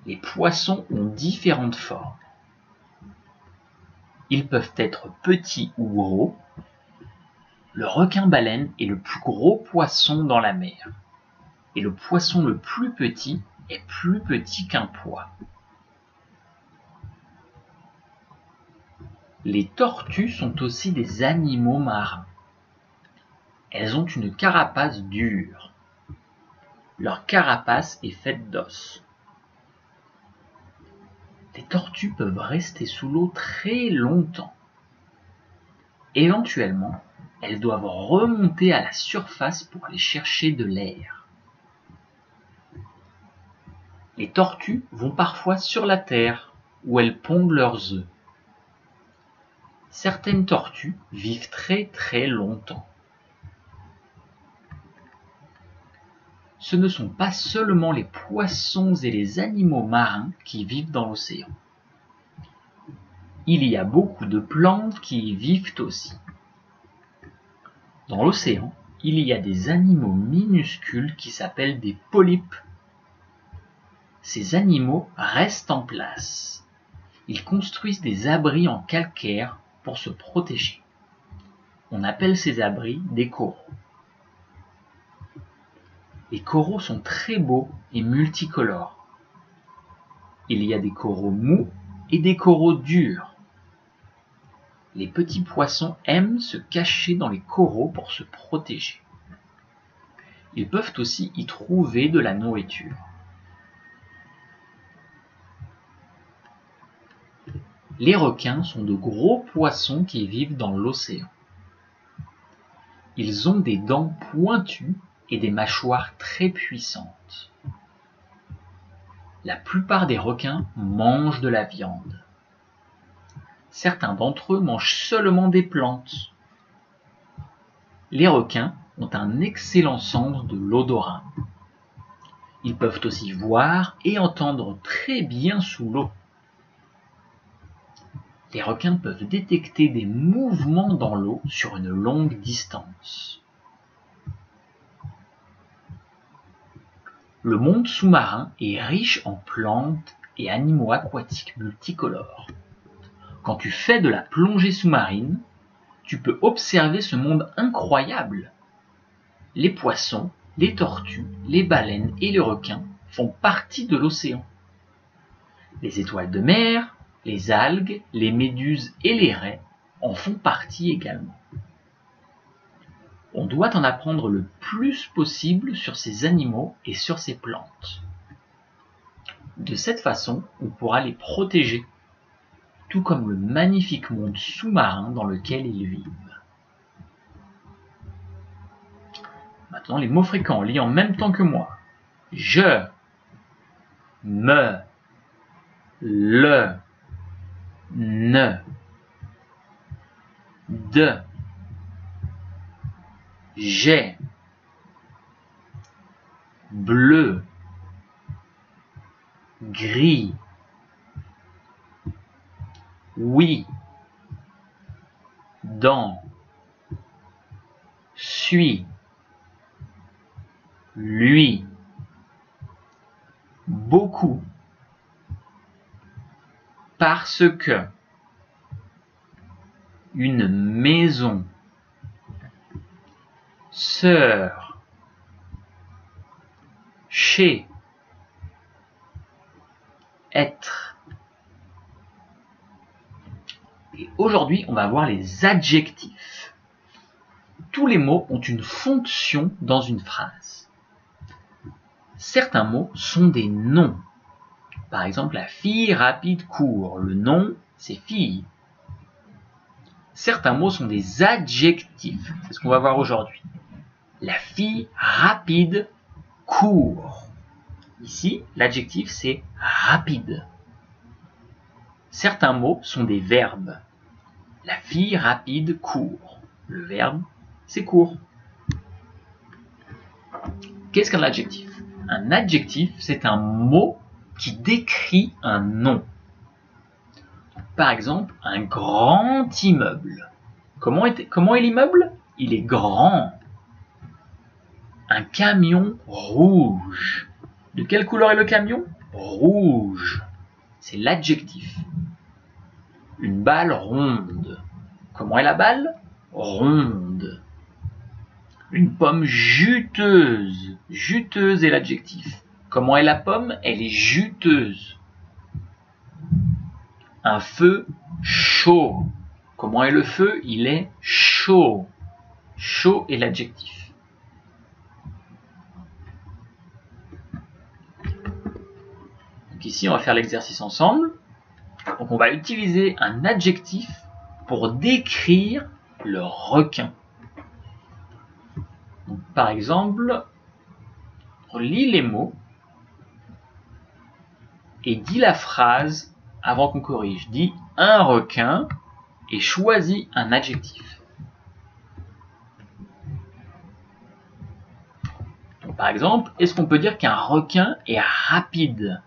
Speaker 1: Les poissons ont différentes formes. Ils peuvent être petits ou gros. Le requin-baleine est le plus gros poisson dans la mer. Et le poisson le plus petit est plus petit qu'un pois. Les tortues sont aussi des animaux marins. Elles ont une carapace dure. Leur carapace est faite d'os. Les tortues peuvent rester sous l'eau très longtemps. Éventuellement, elles doivent remonter à la surface pour aller chercher de l'air. Les tortues vont parfois sur la terre, où elles pondent leurs œufs. Certaines tortues vivent très longtemps. Ce ne sont pas seulement les poissons et les animaux marins qui vivent dans l'océan. Il y a beaucoup de plantes qui y vivent aussi. Dans l'océan, il y a des animaux minuscules qui s'appellent des polypes. Ces animaux restent en place. Ils construisent des abris en calcaire pour se protéger. On appelle ces abris des coraux. Les coraux sont très beaux et multicolores. Il y a des coraux mous et des coraux durs. Les petits poissons aiment se cacher dans les coraux pour se protéger. Ils peuvent aussi y trouver de la nourriture. Les requins sont de gros poissons qui vivent dans l'océan. Ils ont des dents pointues et des mâchoires très puissantes. La plupart des requins mangent de la viande. Certains d'entre eux mangent seulement des plantes. Les requins ont un excellent sens de l'odorat. Ils peuvent aussi voir et entendre très bien sous l'eau. Les requins peuvent détecter des mouvements dans l'eau sur une longue distance. Le monde sous-marin est riche en plantes et animaux aquatiques multicolores. Quand tu fais de la plongée sous-marine, tu peux observer ce monde incroyable. Les poissons, les tortues, les baleines et les requins font partie de l'océan. Les étoiles de mer, les algues, les méduses et les raies en font partie également. On doit en apprendre le plus possible sur ces animaux et sur ces plantes. De cette façon, on pourra les protéger, tout comme le magnifique monde sous-marin dans lequel ils vivent. Maintenant, les mots fréquents, lis en même temps que moi. Je, me, le, ne, de, j'ai, bleu, gris, oui, dans, suis, lui, beaucoup, parce que, une maison, sœur, chez, être. Et aujourd'hui, on va voir les adjectifs. Tous les mots ont une fonction dans une phrase. Certains mots sont des noms. Par exemple, la fille rapide court. Le nom, c'est fille. Certains mots sont des adjectifs. C'est ce qu'on va voir aujourd'hui. La fille rapide court. Ici, l'adjectif, c'est rapide. Certains mots sont des verbes. La fille rapide court. Le verbe, c'est court. Qu'est-ce qu'un adjectif? Un adjectif, c'est un mot qui décrit un nom. Par exemple, un grand immeuble. Comment est l'immeuble? Il est grand. Un camion rouge. De quelle couleur est le camion? Rouge. C'est l'adjectif. Une balle ronde. Comment est la balle? Ronde. Une pomme juteuse. Juteuse est l'adjectif. Comment est la pomme? Elle est juteuse. Un feu chaud. Comment est le feu? Il est chaud. Chaud est l'adjectif. Donc ici, on va faire l'exercice ensemble. Donc on va utiliser un adjectif pour décrire le requin. Donc, par exemple, lis les mots et dis la phrase avant qu'on corrige. Dis un requin et choisis un adjectif. Donc, par exemple, est-ce qu'on peut dire qu'un requin est rapide?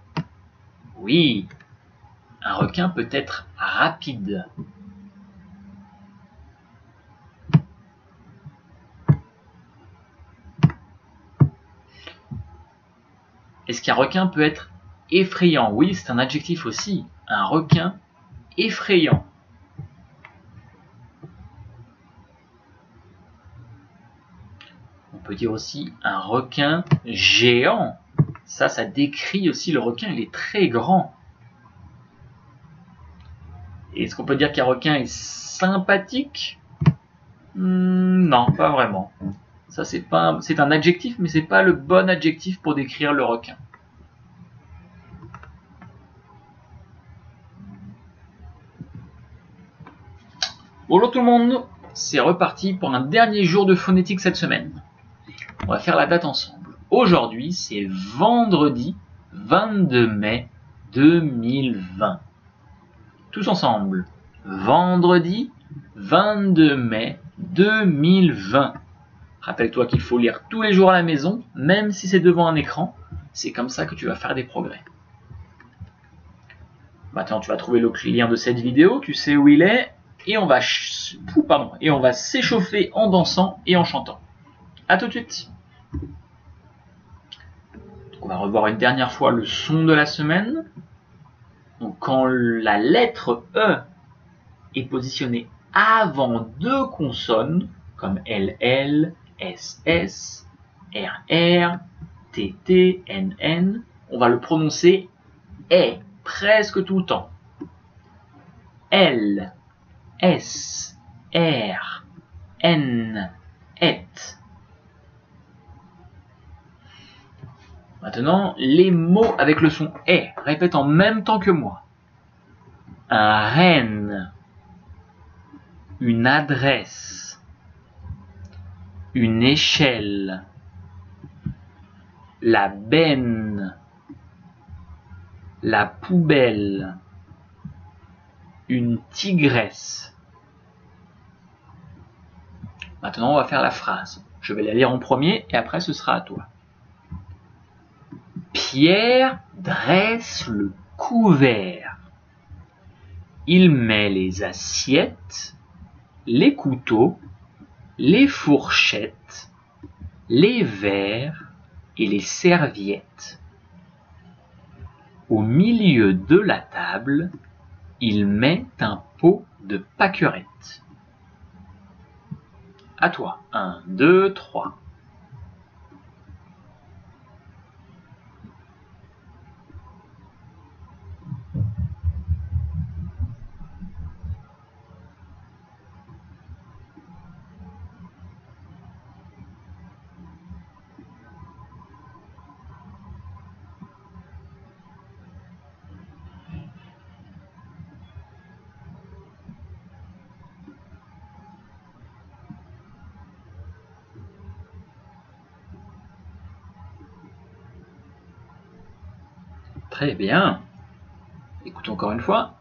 Speaker 1: Oui, un requin peut être rapide. Est-ce qu'un requin peut être effrayant? Oui, c'est un adjectif aussi. Un requin effrayant. On peut dire aussi un requin géant. Ça décrit aussi le requin, il est très grand. Est-ce qu'on peut dire qu'un requin est sympathique? Non, pas vraiment. Ça, c'est un adjectif, mais c'est pas le bon adjectif pour décrire le requin. Bonjour tout le monde, c'est reparti pour un dernier jour de phonétique cette semaine. On va faire la date ensemble. Aujourd'hui, c'est vendredi 22 mai 2020. Tous ensemble. Vendredi 22 mai 2020. Rappelle-toi qu'il faut lire tous les jours à la maison, même si c'est devant un écran. C'est comme ça que tu vas faire des progrès. Maintenant, tu vas trouver le lien de cette vidéo, tu sais où il est, et on va s'échauffer en dansant et en chantant. A tout de suite. Donc, on va revoir une dernière fois le son de la semaine. Donc, quand la lettre E est positionnée avant deux consonnes, comme LL, SS, RR, TT, NN, on va le prononcer E presque tout le temps. L, S, R, N, ET. Maintenant, les mots avec le son E. Répète en même temps que moi. Un renne. Une adresse. Une échelle. La benne. La poubelle. Une tigresse. Maintenant, on va faire la phrase. Je vais la lire en premier et après ce sera à toi. Pierre dresse le couvert. Il met les assiettes, les couteaux, les fourchettes, les verres et les serviettes. Au milieu de la table, il met un pot de pâquerettes. À toi. 1, 2, 3. Très bien. Écoute encore une fois.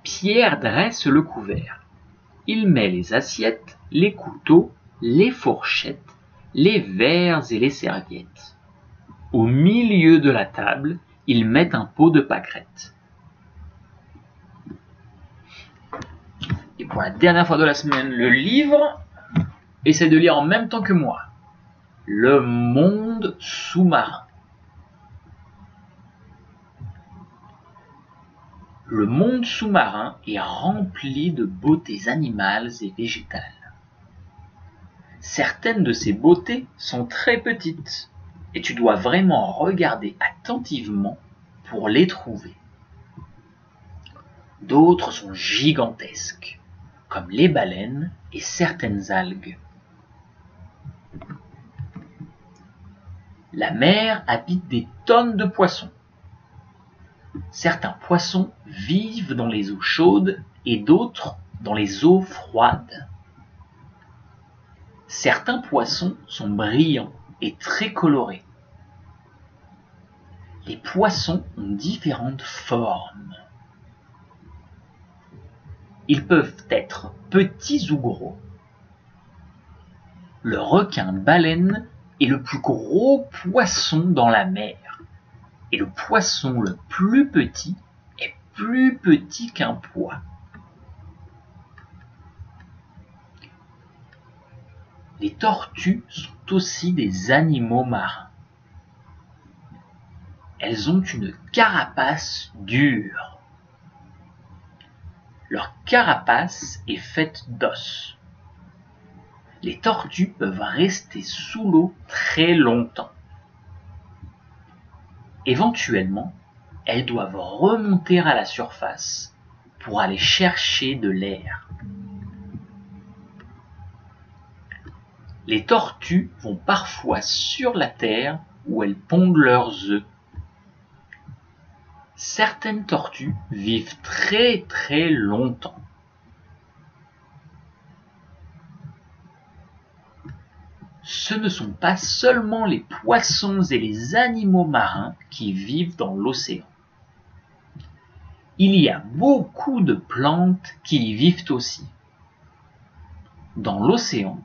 Speaker 1: Pierre dresse le couvert. Il met les assiettes, les couteaux, les fourchettes, les verres et les serviettes. Au milieu de la table, il met un pot de pâquerettes. Et pour la dernière fois de la semaine, le livre. Essaie de lire en même temps que moi. Le monde sous-marin. Le monde sous-marin est rempli de beautés animales et végétales. Certaines de ces beautés sont très petites et tu dois vraiment regarder attentivement pour les trouver. D'autres sont gigantesques, comme les baleines et certaines algues. La mer habite des tonnes de poissons. Certains poissons vivent dans les eaux chaudes et d'autres dans les eaux froides. Certains poissons sont brillants et très colorés. Les poissons ont différentes formes. Ils peuvent être petits ou gros. Le requin-baleine est le plus gros poisson dans la mer. Et le poisson le plus petit est plus petit qu'un pois. Les tortues sont aussi des animaux marins. Elles ont une carapace dure. Leur carapace est faite d'os. Les tortues peuvent rester sous l'eau très longtemps. Éventuellement, elles doivent remonter à la surface pour aller chercher de l'air. Les tortues vont parfois sur la terre où elles pondent leurs œufs. Certaines tortues vivent très très longtemps. Ce ne sont pas seulement les poissons et les animaux marins qui vivent dans l'océan. Il y a beaucoup de plantes qui y vivent aussi. Dans l'océan,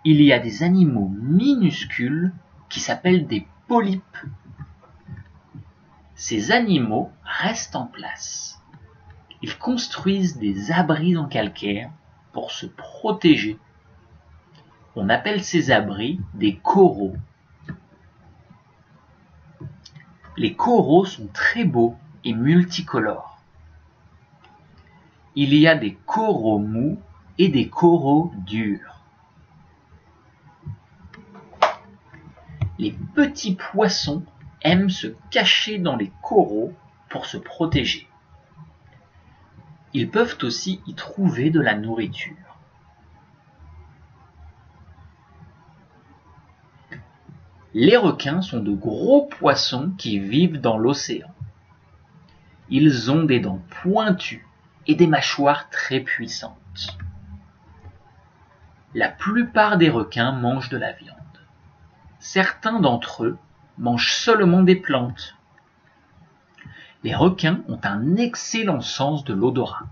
Speaker 1: il y a des animaux minuscules qui s'appellent des polypes. Ces animaux restent en place. Ils construisent des abris en calcaire pour se protéger. On appelle ces abris des coraux. Les coraux sont très beaux et multicolores. Il y a des coraux mous et des coraux durs. Les petits poissons aiment se cacher dans les coraux pour se protéger. Ils peuvent aussi y trouver de la nourriture. Les requins sont de gros poissons qui vivent dans l'océan. Ils ont des dents pointues et des mâchoires très puissantes. La plupart des requins mangent de la viande. Certains d'entre eux mangent seulement des plantes. Les requins ont un excellent sens de l'odorat.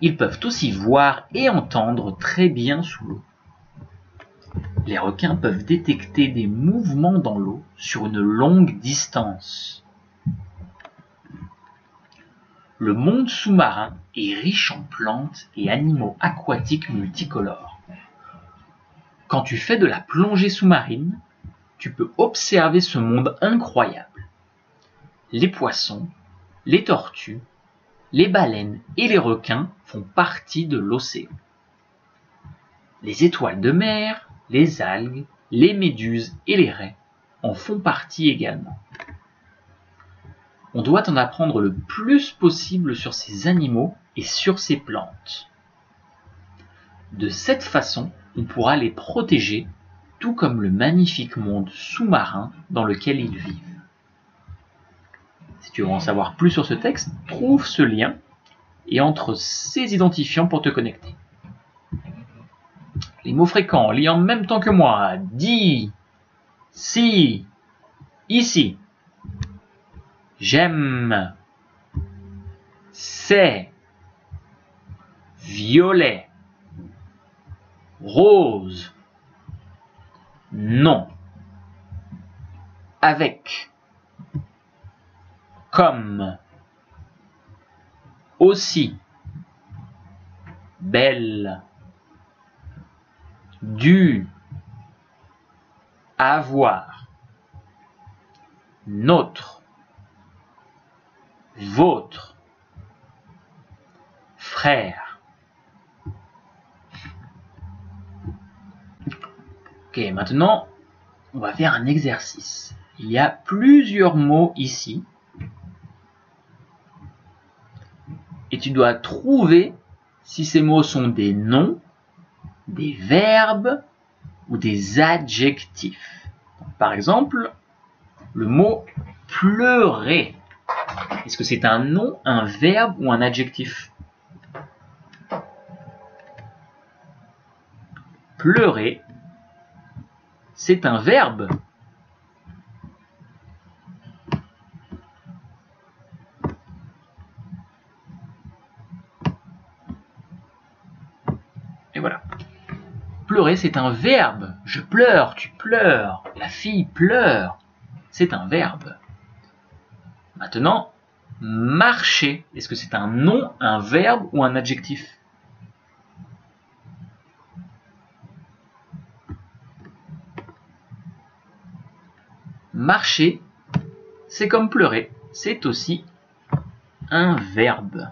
Speaker 1: Ils peuvent aussi voir et entendre très bien sous l'eau. Les requins peuvent détecter des mouvements dans l'eau sur une longue distance. Le monde sous-marin est riche en plantes et animaux aquatiques multicolores. Quand tu fais de la plongée sous-marine, tu peux observer ce monde incroyable. les poissons, les tortues, les baleines et les requins font partie de l'océan. Les étoiles de mer, les algues, les méduses et les raies en font partie également. On doit en apprendre le plus possible sur ces animaux et sur ces plantes. De cette façon, on pourra les protéger, tout comme le magnifique monde sous-marin dans lequel ils vivent. Si tu veux en savoir plus sur ce texte, trouve ce lien et entre ces identifiants pour te connecter. Les mots fréquents, lis en même temps que moi. Dis, si, ici. J'aime, c'est, violet, rose, non, avec, comme, aussi, belle, du, avoir, notre, votre, frère. Ok, maintenant, on va faire un exercice. Il y a plusieurs mots ici. Et tu dois trouver si ces mots sont des noms, des verbes ou des adjectifs. Par exemple, le mot pleurer. Est-ce que c'est un nom, un verbe ou un adjectif? Pleurer, c'est un verbe. Et voilà. Pleurer, c'est un verbe. Je pleure, tu pleures. La fille pleure. C'est un verbe. Maintenant, marcher. Est-ce que c'est un nom, un verbe ou un adjectif? Marcher, c'est comme pleurer. C'est aussi un verbe.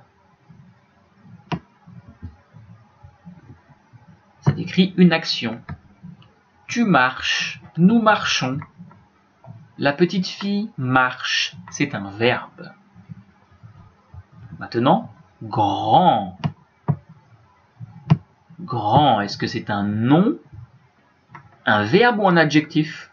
Speaker 1: Ça décrit une action. Tu marches, nous marchons. La petite fille marche, c'est un verbe. Maintenant, grand. Grand, est-ce que c'est un nom, un verbe ou un adjectif?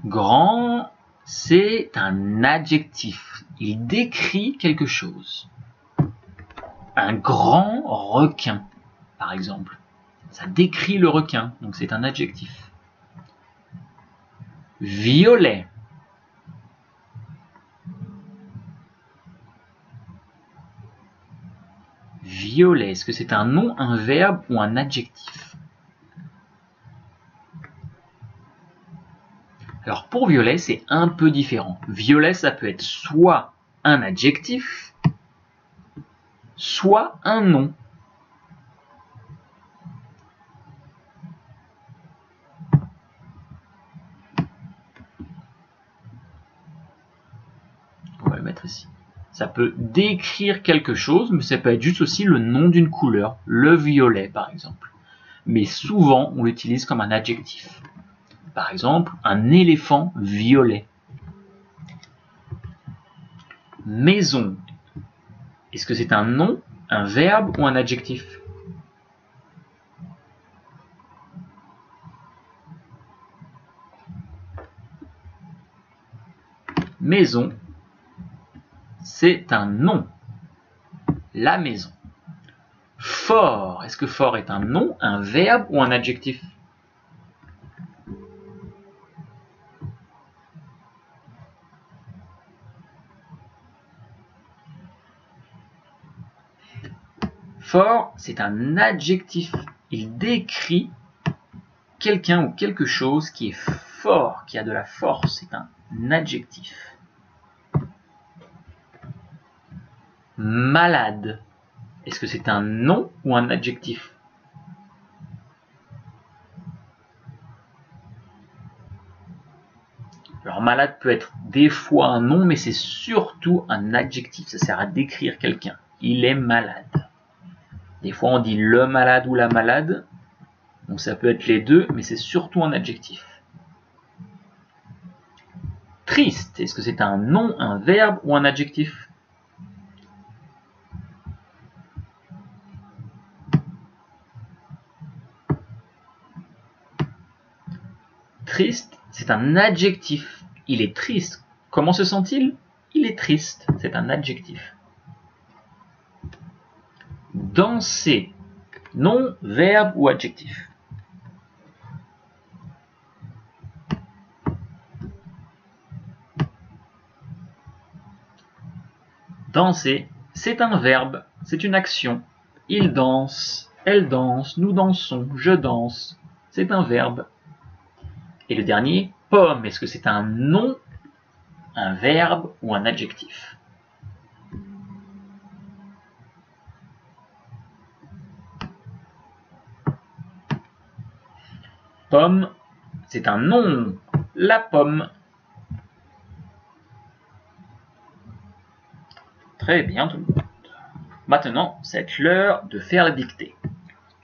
Speaker 1: Grand, c'est un adjectif. Il décrit quelque chose. Un grand requin, par exemple. Ça décrit le requin, donc c'est un adjectif. Violet. Violet, est-ce que c'est un nom, un verbe ou un adjectif? Alors pour violet, c'est un peu différent. Violet, ça peut être soit un adjectif, soit un nom. On va le mettre ici. Ça peut décrire quelque chose, mais ça peut être juste aussi le nom d'une couleur, le violet par exemple. Mais souvent, on l'utilise comme un adjectif. Par exemple, un éléphant violet. Maison. Est-ce que c'est un nom, un verbe ou un adjectif? Maison, c'est un nom. La maison. Fort. Est-ce que fort est un nom, un verbe ou un adjectif? Fort, c'est un adjectif. Il décrit quelqu'un ou quelque chose qui est fort, qui a de la force. C'est un adjectif. Malade. Est-ce que c'est un nom ou un adjectif? Alors malade peut être des fois un nom, mais c'est surtout un adjectif. Ça sert à décrire quelqu'un. Il est malade. Des fois on dit le malade ou la malade. Donc ça peut être les deux, mais c'est surtout un adjectif. Triste, est-ce que c'est un nom, un verbe ou un adjectif? Triste, c'est un adjectif. Il est triste. Comment se sent-il? Il est triste. C'est un adjectif. Danser, nom, verbe ou adjectif? Danser, c'est un verbe, c'est une action. Il danse, elle danse, nous dansons, je danse. C'est un verbe. Et le dernier, pomme, est-ce que c'est un nom, un verbe ou un adjectif? Pomme, c'est un nom, la pomme. Très bien tout le monde. Maintenant, c'est l'heure de faire la dictée.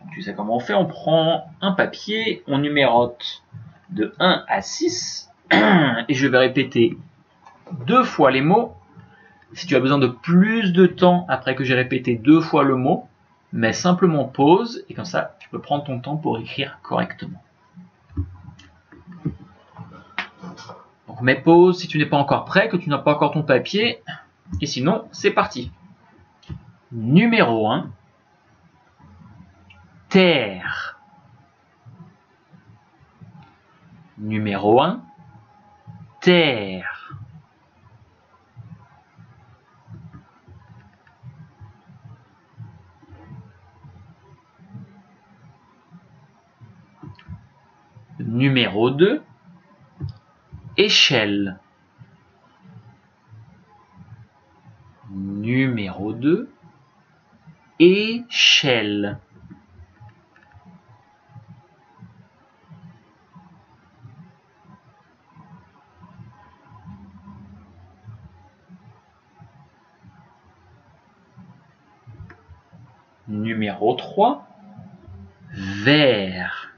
Speaker 1: Donc, tu sais comment on fait, on prend un papier, on numérote de 1 à 6 et je vais répéter 2 fois les mots. Si tu as besoin de plus de temps après que j'ai répété 2 fois le mot, mets simplement pause et comme ça tu peux prendre ton temps pour écrire correctement. Donc mets pause si tu n'es pas encore prêt, que tu n'as pas encore ton papier, et sinon c'est parti. Numéro 1, terre. Numéro 1, terre. Numéro 2, échelle. Numéro 2, échelle. Numéro 3, verre.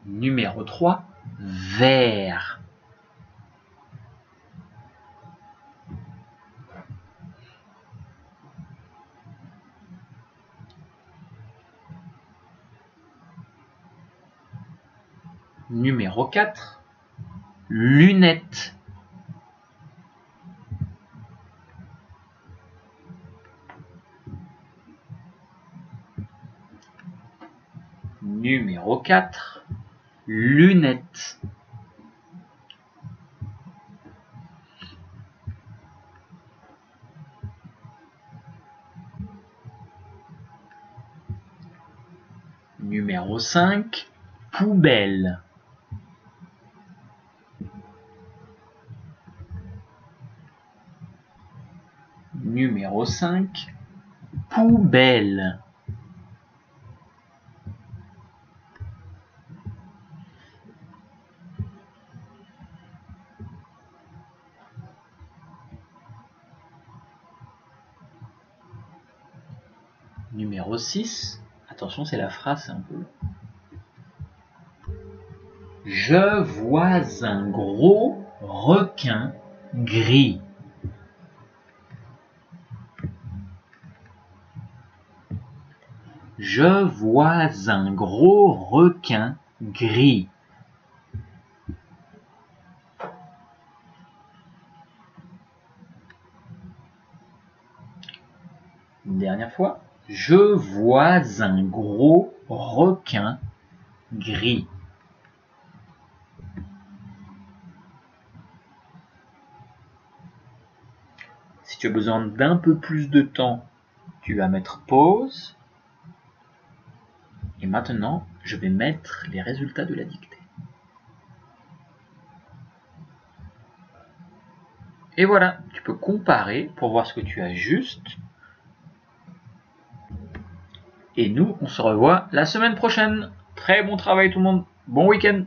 Speaker 1: Numéro 3, vert. Numéro 4, lunettes. Numéro 4, lunettes. Numéro 5, poubelle. Numéro 5, poubelle. Numéro 6, attention c'est la phrase, c'est un peu... Je vois un gros requin gris. Je vois un gros requin gris. Une dernière fois. Je vois un gros requin gris. Si tu as besoin d'un peu plus de temps, tu vas mettre pause. Et maintenant, je vais mettre les résultats de la dictée. Et voilà, tu peux comparer pour voir ce que tu as juste Et nous, on se revoit la semaine prochaine. Très bon travail tout le monde. Bon week-end.